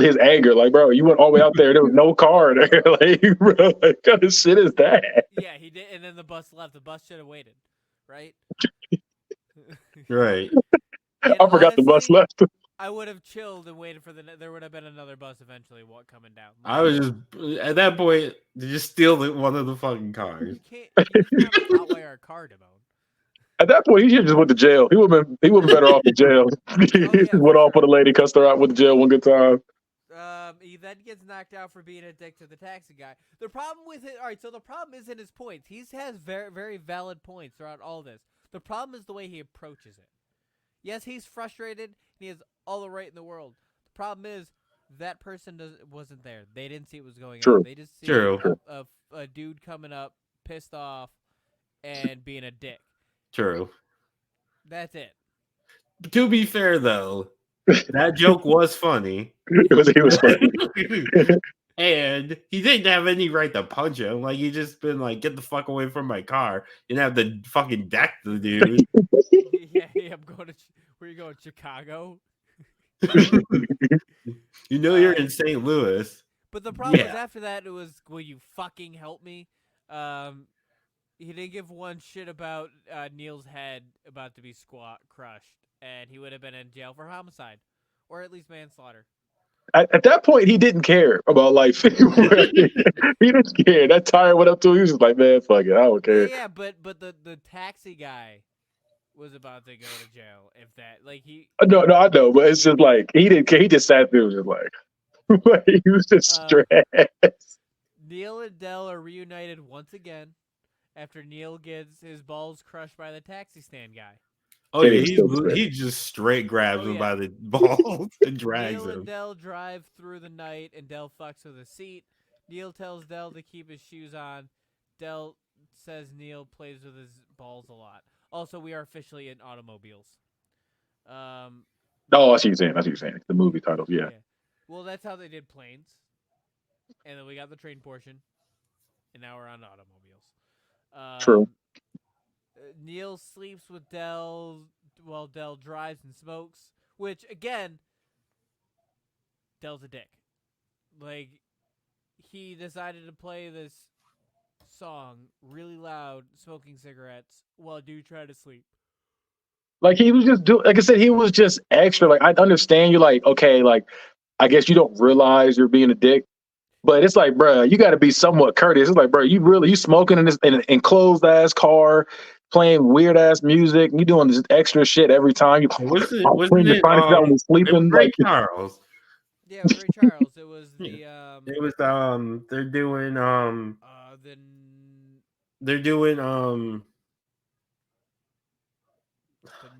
his anger. Like, bro, you went all the way out there. There was no car there. Like, bro, what kind of shit is that? Yeah, he did, and then the bus left. The bus should have waited, right? Right. And I forgot the bus honestly, left. I would have chilled and waited for there would have been another bus eventually coming down. I was just at that point just steal one of the fucking cars. You can't. You just want to hotwire a car, Damone. At that point, he should have just went to jail. He would have been better off in jail. He Oh, yeah, just went for off sure. with a lady, cussed her out, went to jail one good time. He then gets knocked out for being a dick to the taxi guy. The problem with it, all right. So the problem isn't his points. He has very, very valid points throughout all this. The problem is the way he approaches it. Yes, he's frustrated. And he has all the right in the world. The problem is that person wasn't there. They didn't see what was going True. on. They just see True. a dude coming up, pissed off, and being a dick. True. That's it. To be fair, though, that joke was funny. He was funny. And he didn't have any right to punch him. Like, he just been like, get the fuck away from my car. You didn't have the fucking deck the dude. Yeah, I'm going to. Where you going, Chicago? You know you're in St. Louis. But the problem was Yeah. after that, it was, will you fucking help me? He didn't give one shit about Neil's head about to be crushed, and he would have been in jail for homicide, or at least manslaughter. At that point, he didn't care about life anyway. He didn't care. That tire went up to him. He was just like, man, fuck it. I don't care. Yeah, but the taxi guy was about to go to jail if that, like, he. No, I know, but it's just like he didn't care. He just sat there, just like he was just stressed. Neil and Del are reunited once again after Neil gets his balls crushed by the taxi stand guy. Oh, yeah, he just straight grabs him by the balls and drags Neil him. and Del drive through the night, and Del fucks with a seat. Neil tells Del to keep his shoes on. Del says Neil plays with his balls a lot. Also, we are officially in automobiles. Oh, I see you saying. The movie title, yeah. Well, that's how they did planes. And then we got the train portion. And now we're on automobiles. True. Neil sleeps with Del while Del drives and smokes. Which, again, Del's a dick. Like, he decided to play this song really loud, smoking cigarettes, while dude tried to sleep. Like, he was just like I said, he was just extra. Like, I understand you, like, okay, like, I guess you don't realize you're being a dick. But it's like, bro, you got to be somewhat courteous. It's like, bro, you smoking in this in an enclosed ass car, playing weird ass music. You doing this extra shit every time. You Wasn't clean your finest out when you're sleeping. Ray Like, Charles. Yeah, it was Ray Charles. It was the It was they're doing then they're doing The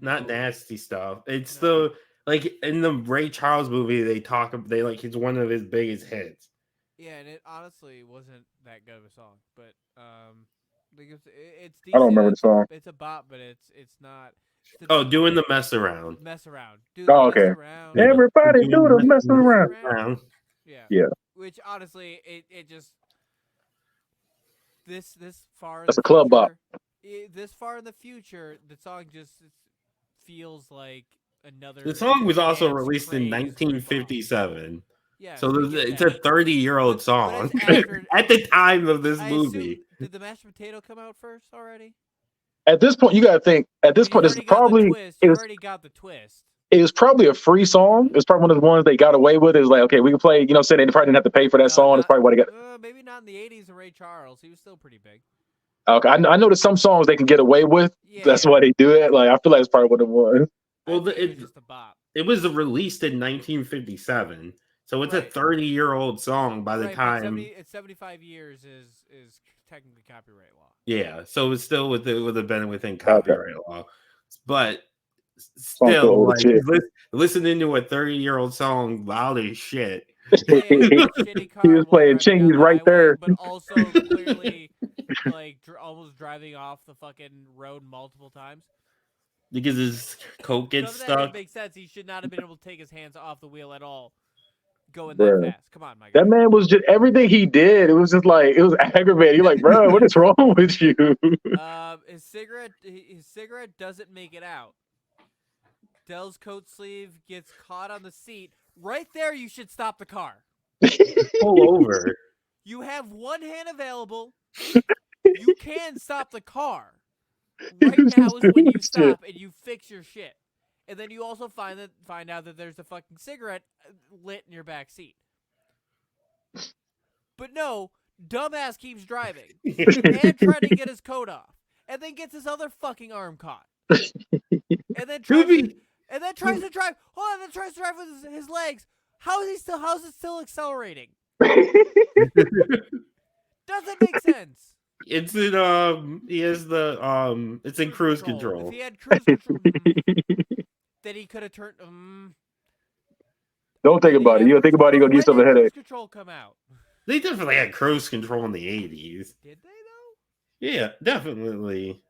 not new- nasty stuff. It's No. the like in the Ray Charles movie they like it's one of his biggest hits. Yeah, and it honestly wasn't that good of a song, but like it's I don't decent. remember the song. It's a bop, but it's not. It's Oh, doing the mess around. mess around, do the Oh, mess okay. around, Yeah. Everybody Doing do the messing mess around. around. Yeah, Yeah. which honestly, it just this far in That's the a club bop. future, this far in the future, the song just feels like another. The song was also dance released in craze rip-off. 1957. Yeah, So we get it's a that. 30-year-old But song it's after. at the time of this I movie. assume, did the mashed potato come out first already? At this point, you gotta think. At this point, You've this is already got the probably twist. it You was already got the twist. it was probably a free song. It's probably one of the ones they got away with. Is like, okay, we can play. You know, saying they probably didn't have to pay for that No, song. It's not probably why they got. maybe not in the '80s. And Ray Charles, he was still pretty big. Okay, I know that some songs they can get away with. Yeah, That's yeah. why they do it. Like, I feel like it's probably what it was. Well, Well, it was just a bop. it was released in 1957, so it's a Right. 30-year-old song by the Right, time. it's 75 years is technically copyright law. Yeah, so it's still would have been within Okay. copyright law, but Song's so still, old like as shit. listening to a 30-year-old song loud as shit. Yeah, shitty car He was while playing driving down Chingy's the right highway, there. but also clearly like almost driving off the fucking road multiple times. Because his coat gets None of that even stuck. makes sense. He should not have been able to take his hands off the wheel at all. Going Bruh. that fast. Come on, my guy. That man was just everything he did. It was just like it was aggravating. You're like, bro, what is wrong with you? His cigarette doesn't make it out. Dell's coat sleeve gets caught on the seat. Right there, you should stop the car. Pull over. You have one hand available. You can stop the car. Right now is when you stop and you fix your shit. And then you also find out that there's a fucking cigarette lit in your back seat. But no, dumbass keeps driving and trying to get his coat off, and then gets his other fucking arm caught, and then tries to drive. Hold on, then tries to drive with his legs. How's it still accelerating? Doesn't make sense. It's in he has the it's in cruise control. If he had cruise control, then he could have turned. Don't think about it. You think about it, you're gonna give yourself a When did headache. cruise control come out? They definitely had cruise control in the 80s. Did they though? Yeah, definitely.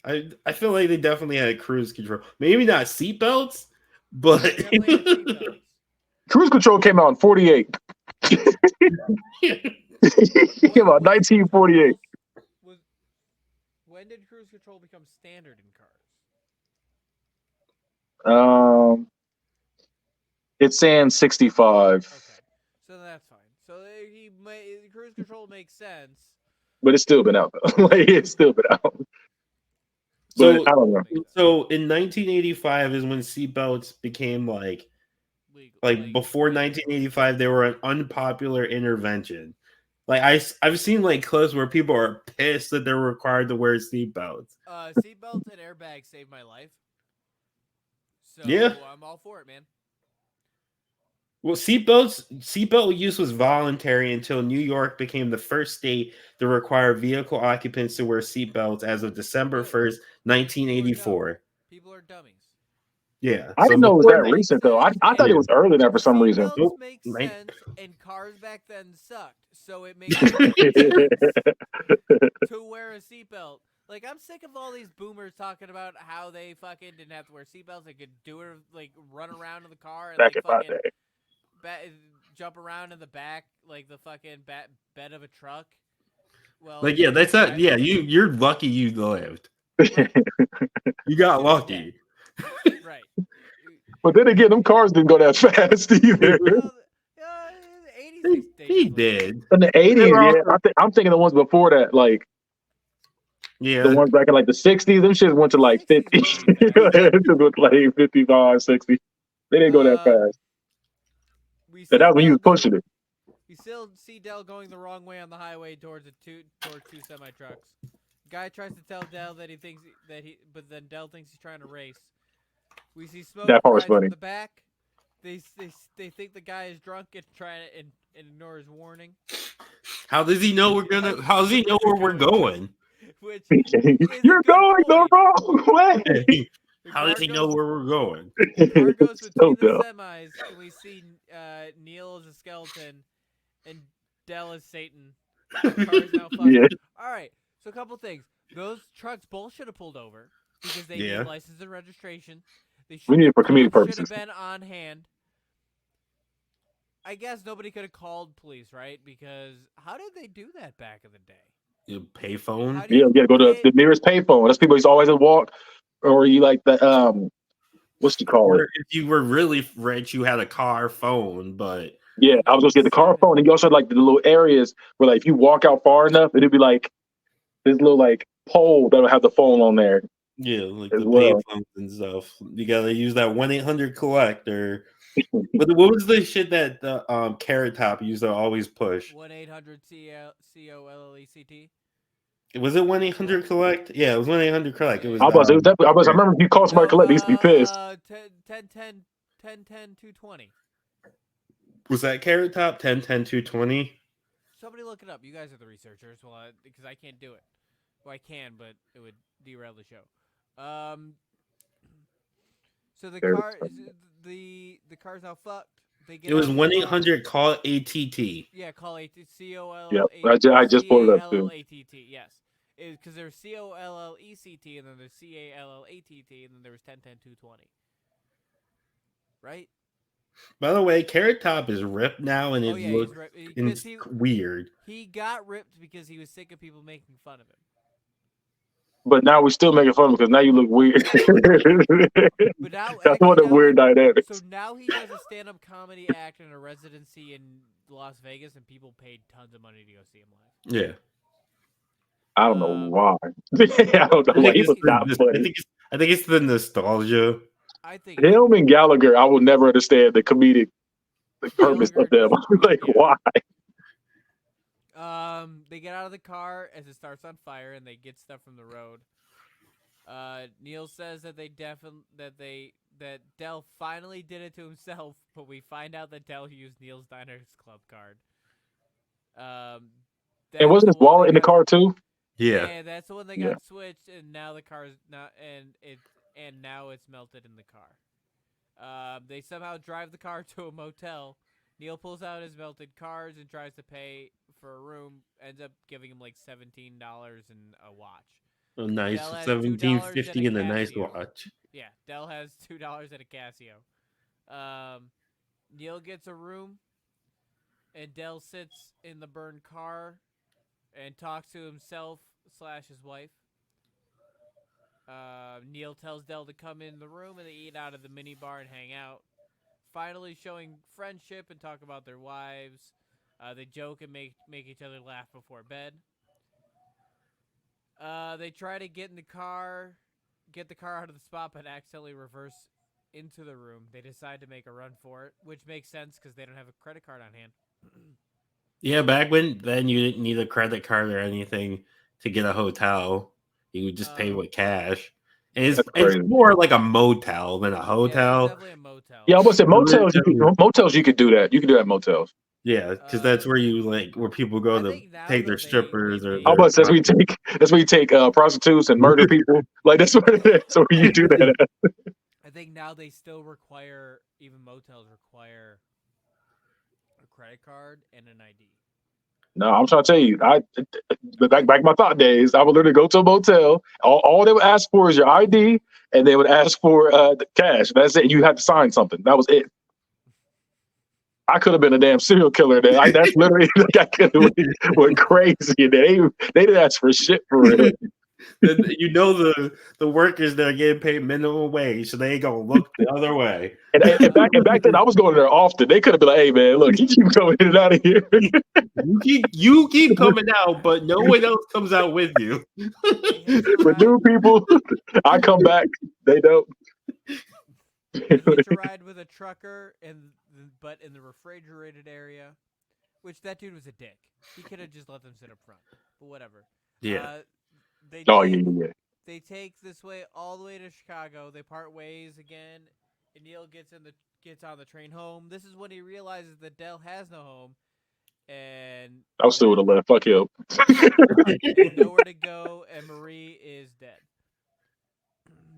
I feel like they definitely had cruise control. Maybe not seatbelts, but Definitely had seatbelts. Cruise Control came out in 48. It came out in 1948. When did cruise control become standard in cars? It's saying 65, Okay, so that's fine. So cruise control makes sense. but it's still been out though. Like it's still been out. So But I don't know. So in 1985 is when seatbelts became like Legal. like before 1985 they were an unpopular intervention. Like I've seen like clips where people are pissed that they're required to wear seatbelts. Seatbelts and airbags saved my life. So Yeah. I'm all for it, man. Well, seatbelt use was voluntary until New York became the first state to require vehicle occupants to wear seatbelts as of December 1st, 1984. People are dummies. Yeah. I didn't know it was before that recent though. I thought it was earlier than that for some reason. Seatbelts Nope. make Right. sense, and cars back then sucked, so it makes sense to wear a seatbelt. Like, I'm sick of all these boomers talking about how they fucking didn't have to wear seatbelts. They could do it, like, run around in the car and Back like in my fucking day. jump around in the back, like the fucking bed of a truck. Well, Like, yeah, that's not. Yeah, you're lucky you lived. Right. You got Shit is lucky. Right. But then again, them cars didn't go that fast either. Well, 80s, He did. In the 80s, They were yeah. also- I'm thinking the ones before that, like Yeah. the ones back in like the 60s, them shit went to like 50. 60s were really It just went like 55, 60. They didn't go that fast. But that was when you was pushing it. You still see Dell going the wrong way on the highway towards two semi trucks. Guy tries to tell Dell that but then Dell thinks he's trying to race. We see smoke That part was rise from funny. the back. They think the guy is drunk and try and ignore his warning. How does he know we're gonna? How does he know where we're going? Which is a You're good going the point. wrong way. The How car does he know goes- where we're going? The car goes It's between so the dumb. semis, and we see Neil as a skeleton, and Dell as Satan. The car is now fucked. Yeah. All right, so a couple things. Those trucks both should have pulled over because they Yeah. need license and registration. They We need it for comedic cops should have purposes. been on hand. I guess nobody could have called police, right? Because how did they do that back in the day? You How payphone. do Yeah, you you gotta go to get? the nearest payphone. That's people used to always walk, or you like the what you call Or it? if you were really rich, you had a car phone, but Yeah, I was gonna get the car phone, and you also had like the little areas where like if you walk out far enough, it'd be like this little like pole that would have the phone on there yeah, like as the well. payphones and stuff. You gotta use that 1-800-collect or what was the shit that the Carrot Top used to always push? 1-800-COLLECT. Was it 1-800-collect? Yeah, it was 1-800-collect. It was I was, it was definitely, I remember if you called somebody No, collect, they used to be pissed. 10-10-220. was that Carrot Top 10-10-220? Somebody look it up. You guys are the researchers. Well, because I can't do it. Well, I can, but it would derail the show. So the There car, it the car's now fucked. They get It was out of the car. 1-800-call ATT. Yeah, call AT Yep, I just pulled it up too. CALLATT. Yes, because there's COLLECT and then there's CALLATT and then there was 10-10-220. Right? By the way, Carrot Top is ripped now, and it looks weird. He got ripped because he was sick of people making fun of him. But now we're still making fun of him because now you look weird. But now, That's one of the weird dynamics. So now he does a stand-up comedy act in a residency in Las Vegas, and people paid tons of money to go see him live. Yeah. I don't know why. I don't know why. He was not funny. I think it's the nostalgia. I think Him and Gallagher, I will never understand the comedic purpose of them. Like, why? They get out of the car as it starts on fire, and they get stuff from the road. Neil says that that Del finally did it to himself, but we find out that Del used Neil's Diners Club card. And wasn't his wallet in the car too? Yeah, that's the one that got switched, and now the car is not, and now it's melted in the car. They somehow drive the car to a motel. Neil pulls out his melted cards and tries to pay for a room. Ends up giving him like $17 and a watch. A nice $17.50 and a nice watch. Yeah, Del has $2 at a Casio. Neil gets a room, and Del sits in the burned car and talks to himself / his wife. Neil tells Del to come in the room, and they eat out of the mini bar and hang out. Finally showing friendship and talk about their wives. They joke and make each other laugh before bed. They try to get the car out of the spot, but accidentally reverse into the room. They decide to make a run for it, which makes sense because they don't have a credit card on hand. Yeah, back then you didn't need a credit card or anything to get a hotel. You would just pay with cash. And it's more like a motel than a hotel. Yeah, definitely a motel. Yeah, I was say motels. Motels, you could do that. You could do that in motels. Yeah, because that's where you where people go to take their strippers or. How about that's where you take prostitutes and murder people. Like that's where you do that. I think now they still require, even motels require a credit card and an ID. No, I'm trying to tell you, back in my thought days, I would literally go to a motel. All they would ask for is your ID, and they would ask for the cash. That's it. You had to sign something. That was it. I could have been a damn serial killer. That's literally like I could have went crazy. And they didn't ask for shit for real. You know the workers that are getting paid minimum wage, so they ain't gonna look the other way. And back then, I was going there often. They could have been like, "Hey man, look, you keep coming in and out of here. You keep coming out, but no one else comes out with you." For new people, I come back. They don't. You hitch a ride with a trucker, but in the refrigerated area, which that dude was a dick. He could have just let them sit up front, but whatever. Yeah. They take this way all the way to Chicago. They part ways again, and Neil gets on the train home. This is when he realizes that Del has no home, and I still would have left. Fuck him. and nowhere to go, and Marie is dead.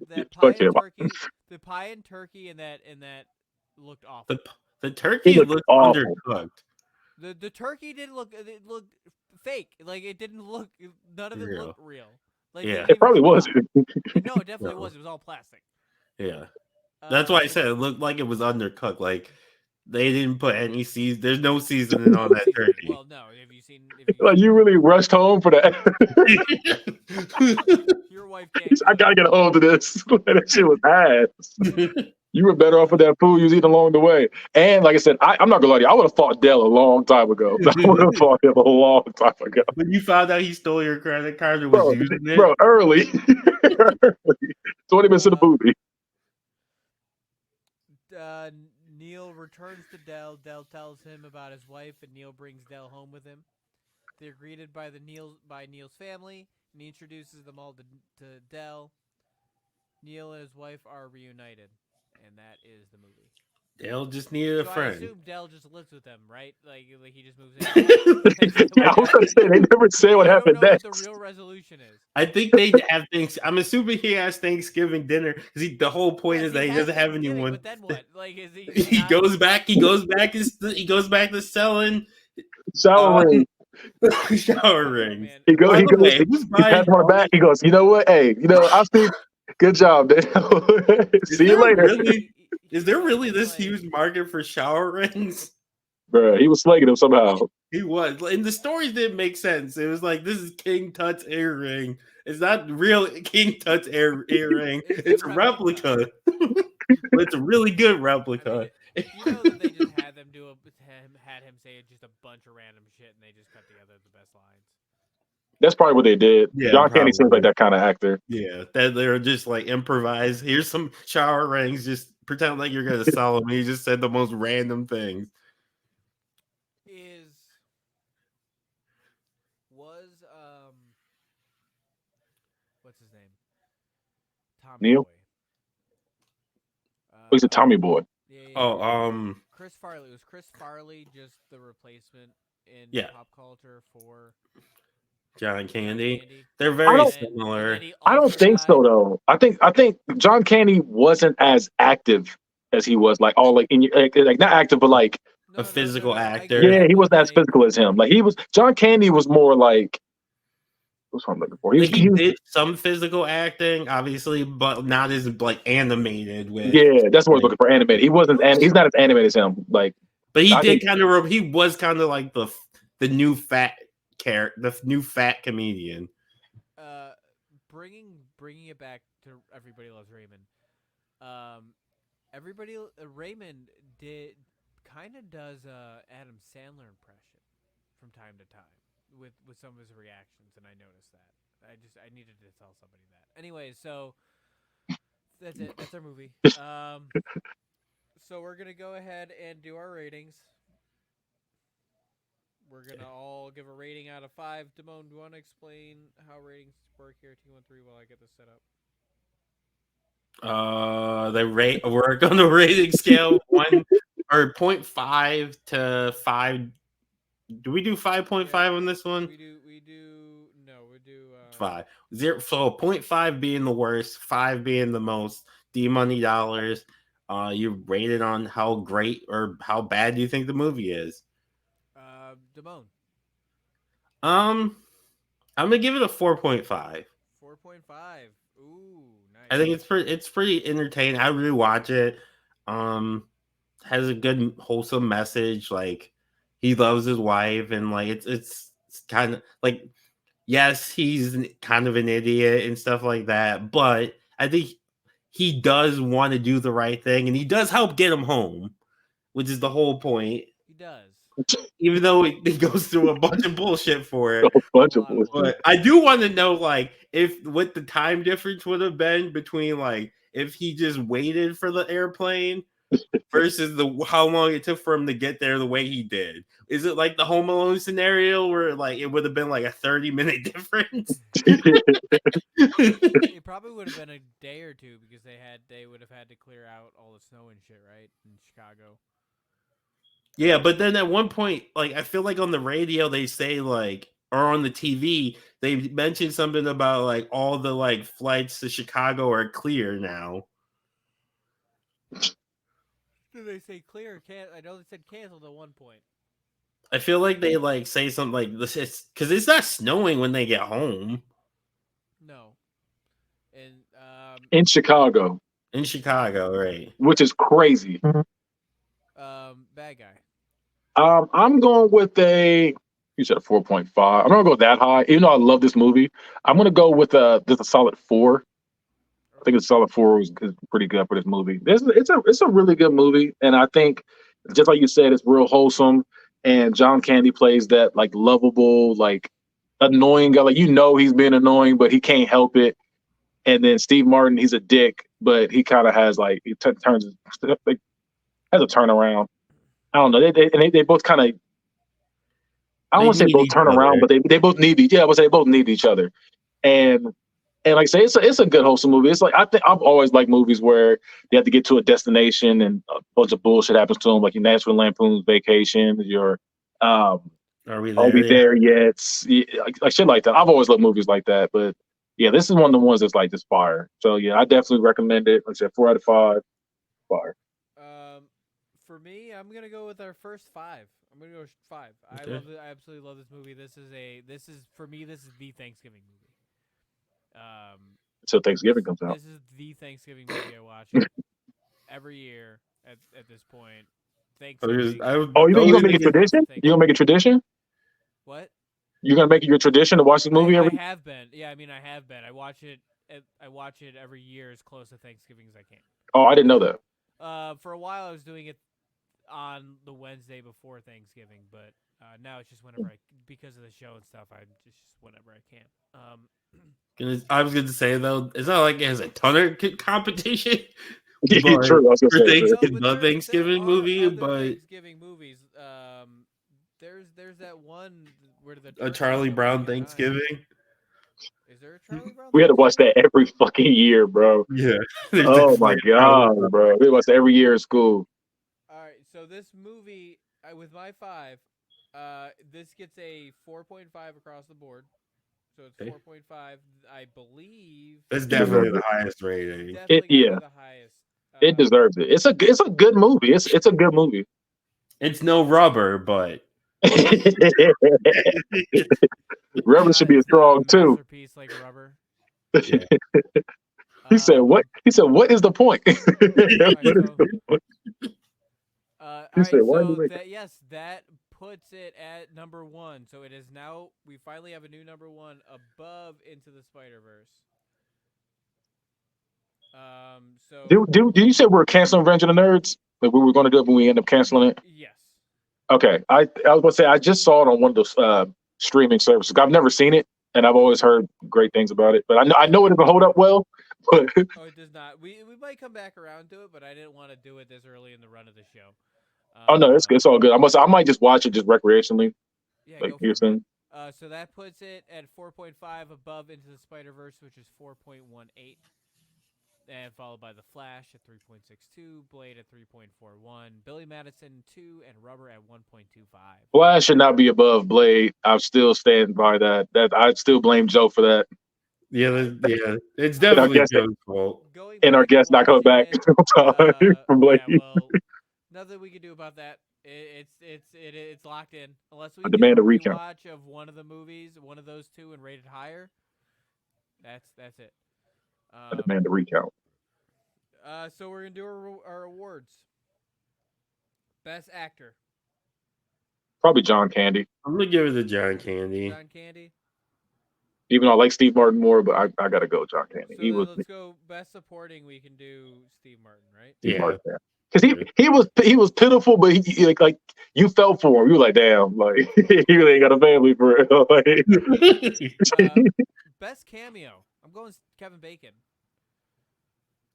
That pie Fuck and him. turkey, the pie and turkey, and that looked awful. The He turkey looked looked awful. undercooked. The turkey didn't look. It looked fake. Like it didn't look. None of it Real. looked real. Like Yeah. they It probably didn't even was. try. No, it definitely No. was. It was all plastic. Yeah. That's why I Um, said it looked like it was undercooked. Like they didn't put any season. There's no seasoning on that turkey. well, no. Have you seen? If you, Like you really rushed home for that. your wife can't I cook. gotta get a hold of this. That shit was ass. You were better off with that food you was eating along the way. And like I said, I'm not gonna lie to you. I would have fought Dell a long time ago. I would have fought him a long time ago, When you found out he stole your credit card and was bro. using it, Bro, early. 20 minutes in the movie. Uh, Neil returns to Dell. Dell tells him about his wife, and Neil brings Dell home with him. They're greeted by Neil's family, and he introduces them all to Dell. Neil and his wife are reunited, and that is the movie. Dale just needed a So I friend. assume Dell just lives with them, right? Like he just moves in. I was gonna say they never say what I don't happened know what next. the real resolution is. I think they have things. I'm assuming he has Thanksgiving dinner because the whole point Yes, is that he has doesn't have Thanksgiving, anyone. But then what? Like, is he? He not- goes back. He goes back. He goes back to selling Shower ring. shower Oh, rings. man. He By goes. the way, who's He buying? pats him on the back. He goes, you know what? Hey, I've seen. Good job, Dale. See you later, Is there really He's this like- huge market for shower rings? bro. He was slagging him somehow. He was, and the stories didn't make sense. It was like this is King Tut's earring. It's not real King Tut's earring. It's a replica. But it's a really good replica. I mean, you know that they just had them had him say just a bunch of random shit, and they just cut together the best lines. That's probably what they did. Yeah, John Candy seems probably. like that kind of actor. Yeah, that they're just like improvise. Here's some shower rings. Just pretend like you're gonna sell them. He just said the most random things. What's his name? Tommy Neil? Boy. He's a Tommy boy. Oh, Chris Farley. Was Chris Farley just the replacement in Yeah. pop culture for John Candy. Candy? They're I very don't- similar. And then he I don't also think died. so though. I think John Candy wasn't as active as he was. Like all like in like not active, but like No, A physical I actor. get yeah, it, he but, wasn't as like, physical as him. Like he was. John Candy was more like. What's what I'm looking for? He was, Like he did some physical acting, obviously, but not as like animated with. yeah, that's what I was looking for. Animated. He wasn't. And he's not as animated as him. Like But he I did think- kind of. He was kind of like the new fat character, the new fat comedian. Bringing it back to Everybody Loves Raymond. Raymond does Adam Sandler impression from time to time with some of his reactions, and I noticed that. I needed to tell somebody that. Anyway, so that's it. That's our movie. So we're gonna go ahead and do our ratings. We're gonna all give a rating out of 5. Damone, do you want to explain how ratings work here? 213 while I get this set up. We're going to rating scale 1 or 0.5 to 5. Do we do 5.5 on this one? We do 5. 0. So 0.5 being the worst, 5 being the most. D-Money dollars. You rated on how great or how bad do you think the movie is? Damone. I'm gonna give it a 4.5. 4.5. Ooh, nice. I think it's pretty entertaining. I really watch it. Has a good wholesome message. Like he loves his wife, and like it's kind of like yes, he's kind of an idiot and stuff like that. But I think he does want to do the right thing, and he does help get him home, which is the whole point. He does. Even though he goes through a bunch of bullshit for it. a bunch A of lot of bullshit. But I do want to know, like, if what the time difference would have been between, like, if he just waited for the airplane versus how long it took for him to get there the way he did. Is it like the Home Alone scenario where, like, it would have been like a 30-minute difference? It probably would have been a day or two because they would have had to clear out all the snow and shit, right, in Chicago. Yeah, but then at one point, like I feel like on the radio they say like, or on the TV they mentioned something about like all the like flights to Chicago are clear now. Did they say clear? Can I know they said canceled at one point. I feel like they like say something like this. It's because it's not snowing when they get home No, and in Chicago, in Chicago, right? which is crazy. bad guy. I'm going with you said a 4.5. I'm not gonna go that high. Even though I love this movie, I'm gonna go with just a solid 4. I think a solid 4 is pretty good for this movie. It's a really good movie, and I think just like you said, it's real wholesome. And John Candy plays that like lovable, like annoying guy. Like he's being annoying, but he can't help it. And then Steve Martin, he's a dick, but he kind of has like turns like has a turnaround. I don't know. They both kind of. I don't They want to say need both each turn around, other. but they both need each. Yeah, I would say they both need each other. And like I say, it's a good wholesome movie. It's like I think I've always liked movies where they have to get to a destination and a bunch of bullshit happens to them, like your National Lampoon's Vacation, your Are we Are there We yet? There Yet? Yeah, like shit like that. I've always loved movies like that, but yeah, this is one of the ones that's like this fire. So yeah, I definitely recommend it. Like I said, 4 out of 5, fire. For me, I'm gonna go with our first 5. I'm gonna go 5. I Okay. love it. I absolutely love this movie. This is for me. This is the Thanksgiving movie. Until Thanksgiving comes out. This is the Thanksgiving movie I watch every year at this point. Thanksgiving. Oh, you gonna always make a get- tradition? You gonna make a tradition? What? You're gonna make it your tradition to watch this movie I every? have been. Yeah, I mean, I have been. I watch it. I watch it every year as close to Thanksgiving as I can. Oh, I didn't know that. For a while, I was doing it on the Wednesday before Thanksgiving, but now it's just whenever because of the show and stuff. I just whenever I can. I was going to say though, it's not like it has a ton of competition. Yeah, But true. I was gonna for say. Thanksgiving, but the there Thanksgiving are movie, other but Thanksgiving movies. There's that one where the a turkeys Charlie don't Brown make it time. Thanksgiving. Is there a Charlie Brown? We had to watch Thanksgiving? that every fucking year, bro. Yeah, there's Oh my definitely a Charlie god, Brown. bro. We watched that every year in school. All right, so this movie with my 5, this gets a 4.5 across the board. So it's Okay. 4.5, I believe. It's It definitely deserves the it. highest rating. Definitely gonna be the highest. It deserves it. It's a good movie. It's a good movie. It's no rubber, but Rubber should be It's not a strong too. masterpiece like Rubber. yeah. He said what? He said what is the point? What is so- the point? all He right, said, why do you so make that puts it at number 1. So it is now we finally have a new number 1 above Into the Spider-Verse. So Did you say we're canceling Revenge of the Nerds? Like we were going to do it, but we end up canceling it. yes. Okay, I was going to say I just saw it on one of those streaming services. I've never seen it, and I've always heard great things about it. But I know it doesn't hold up well. But Oh, it does not. We might come back around to it, but I didn't want to do it this early in the run of the show. oh no, it's all good. I might just watch it just recreationally, Yeah, like go for here it, man. soon. So that puts it at 4.5 above Into the Spider-Verse, which is 4.18. And followed by The Flash at 3.62, Blade at 3.41, Billy Madison 2, and Rubber at 1.25. Flash should not be above Blade. I still stand by that. That I still blame Joe for that. Yeah, it's And our definitely guest, Joe's fault. Going and our back and guest not coming back watching from Blade. yeah, well, nothing we can do about that. It's locked in. Unless we I do demand a a recount. rewatch of one of the movies, one of those two, and rate it higher. That's it. I demand a recount. So we're gonna do our awards. Best actor, Probably John Candy. I'm gonna give it to John Candy. John Candy. Even though I like Steve Martin more, but I gotta go John Candy. So He then was let's go best supporting. We can do Steve Martin, right? Steve Yeah. Martin. Because he was pitiful, but he like you felt for him. You were like, damn, like he really ain't got a family for real. Like, Best cameo. I'm going Kevin Bacon.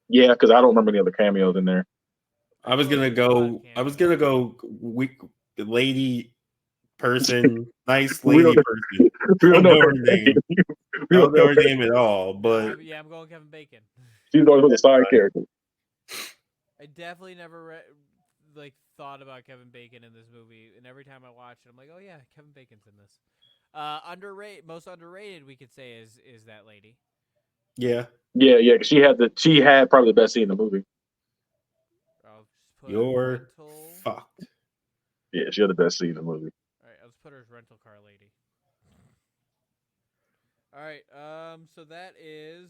yeah, because I don't remember any other cameos in there. I was gonna go. Lady person, nice We lady don't, person. we I don't don't know know her her name. name. I We don't don't know know her her name at all, but I'm going Kevin Bacon. She's always a side character. I definitely never thought about Kevin Bacon in this movie, and every time I watch it, I'm like, oh yeah, Kevin Bacon's in this. Underrated, most underrated, we could say is that lady. Yeah. Yeah. 'Cause she had probably the best scene in the movie. I'll just put You're rental. fucked. Yeah, she had the best scene in the movie. All right, let's put her as rental car lady. All right, so that is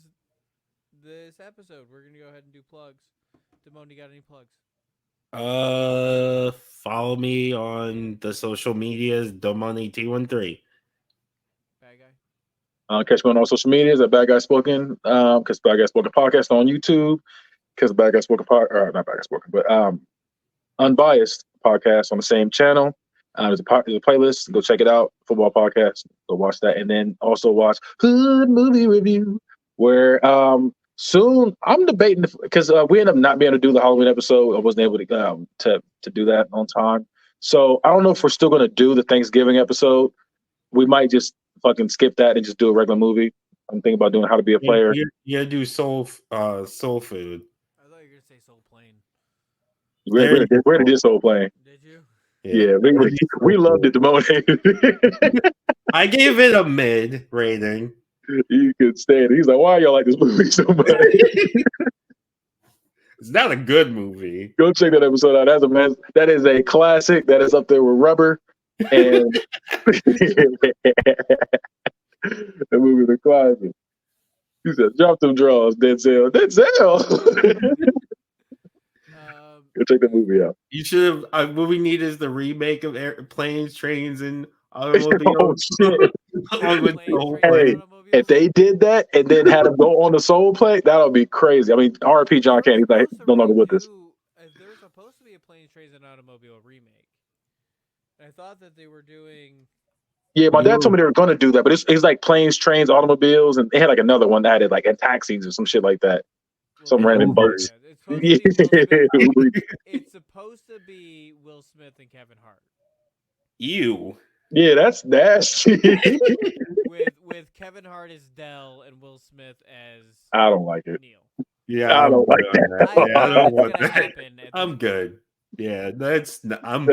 this episode. We're gonna go ahead and do plugs. Damone, you got any plugs? Follow me on the social medias, Domani T13. Bad guy. Catch me on all social medias at Bad Guy Spoken. Because Bad Guy Spoken podcast on YouTube. Because Bad Guy Spoken or not Bad Guy Spoken, but Unbiased podcast on the same channel. There's a playlist. Go check it out. Football podcast. Go watch that, and then also watch Hood Movie Review, where soon I'm debating because we ended up not being able to do the Halloween episode. I wasn't able to do that on time. So I don't know if we're still going to do the Thanksgiving episode. We might just fucking skip that and just do a regular movie. I'm thinking about doing How to Be a Player. You do soul food. I thought you were gonna say Soul Plane. Where did this whole plane? Did you? Yeah, we loved it, Damone. I gave it a mid rating. You could stand it. He's like, why y'all like this movie so much? It's not a good movie. Go check that episode out. That is a classic. That is up there with Rubber. And that movie is a classic. He said, drop them draws, Denzel. Go check that movie out. You should have. What we need is the remake of Planes, Trains, and Automobiles. Hey, if they did that and then had him go on the Soul Plane, that would be crazy. I mean, R.I.P. John Candy. He's like no longer with us. There was supposed to be a Planes, Trains, and Automobile remake. I thought that they were doing. Yeah, my dad told me they were going to do that, but it's like Planes, Trains, Automobiles, and they had like another one that added like and taxis or some shit like that. Some random boats. It's supposed to be Will Smith and Kevin Hart. Ew. Yeah, that's nasty. with Kevin Hart as Dell and Will Smith as I don't like it. Neil. Yeah, I don't like that. I don't want that. I'm good. Yeah, I'm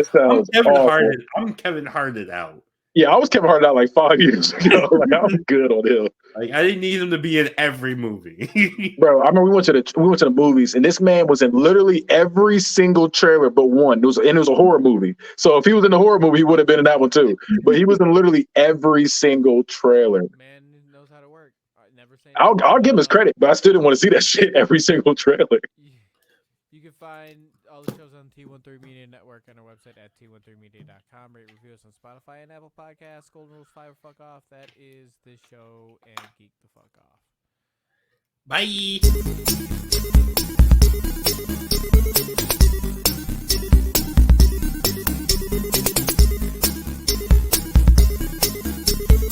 Kevin Harted out. Yeah, I was Kevin Hart out like 5 years ago. Like I was good on him. Like I didn't need him to be in every movie. Bro, I remember we went to the movies, and this man was in literally every single trailer but one. It was a horror movie. So if he was in the horror movie, he would have been in that one too. But he was in literally every single trailer. Man knows how to work. Never say. I'll give him his credit, but I still didn't want to see that shit every single trailer. You can find all the shows on T13 Media Network on our website at t13media.com. Rate, review us on Spotify and Apple Podcasts. Golden Rules 5 or fuck off. That is this show, and geek the fuck off. Bye.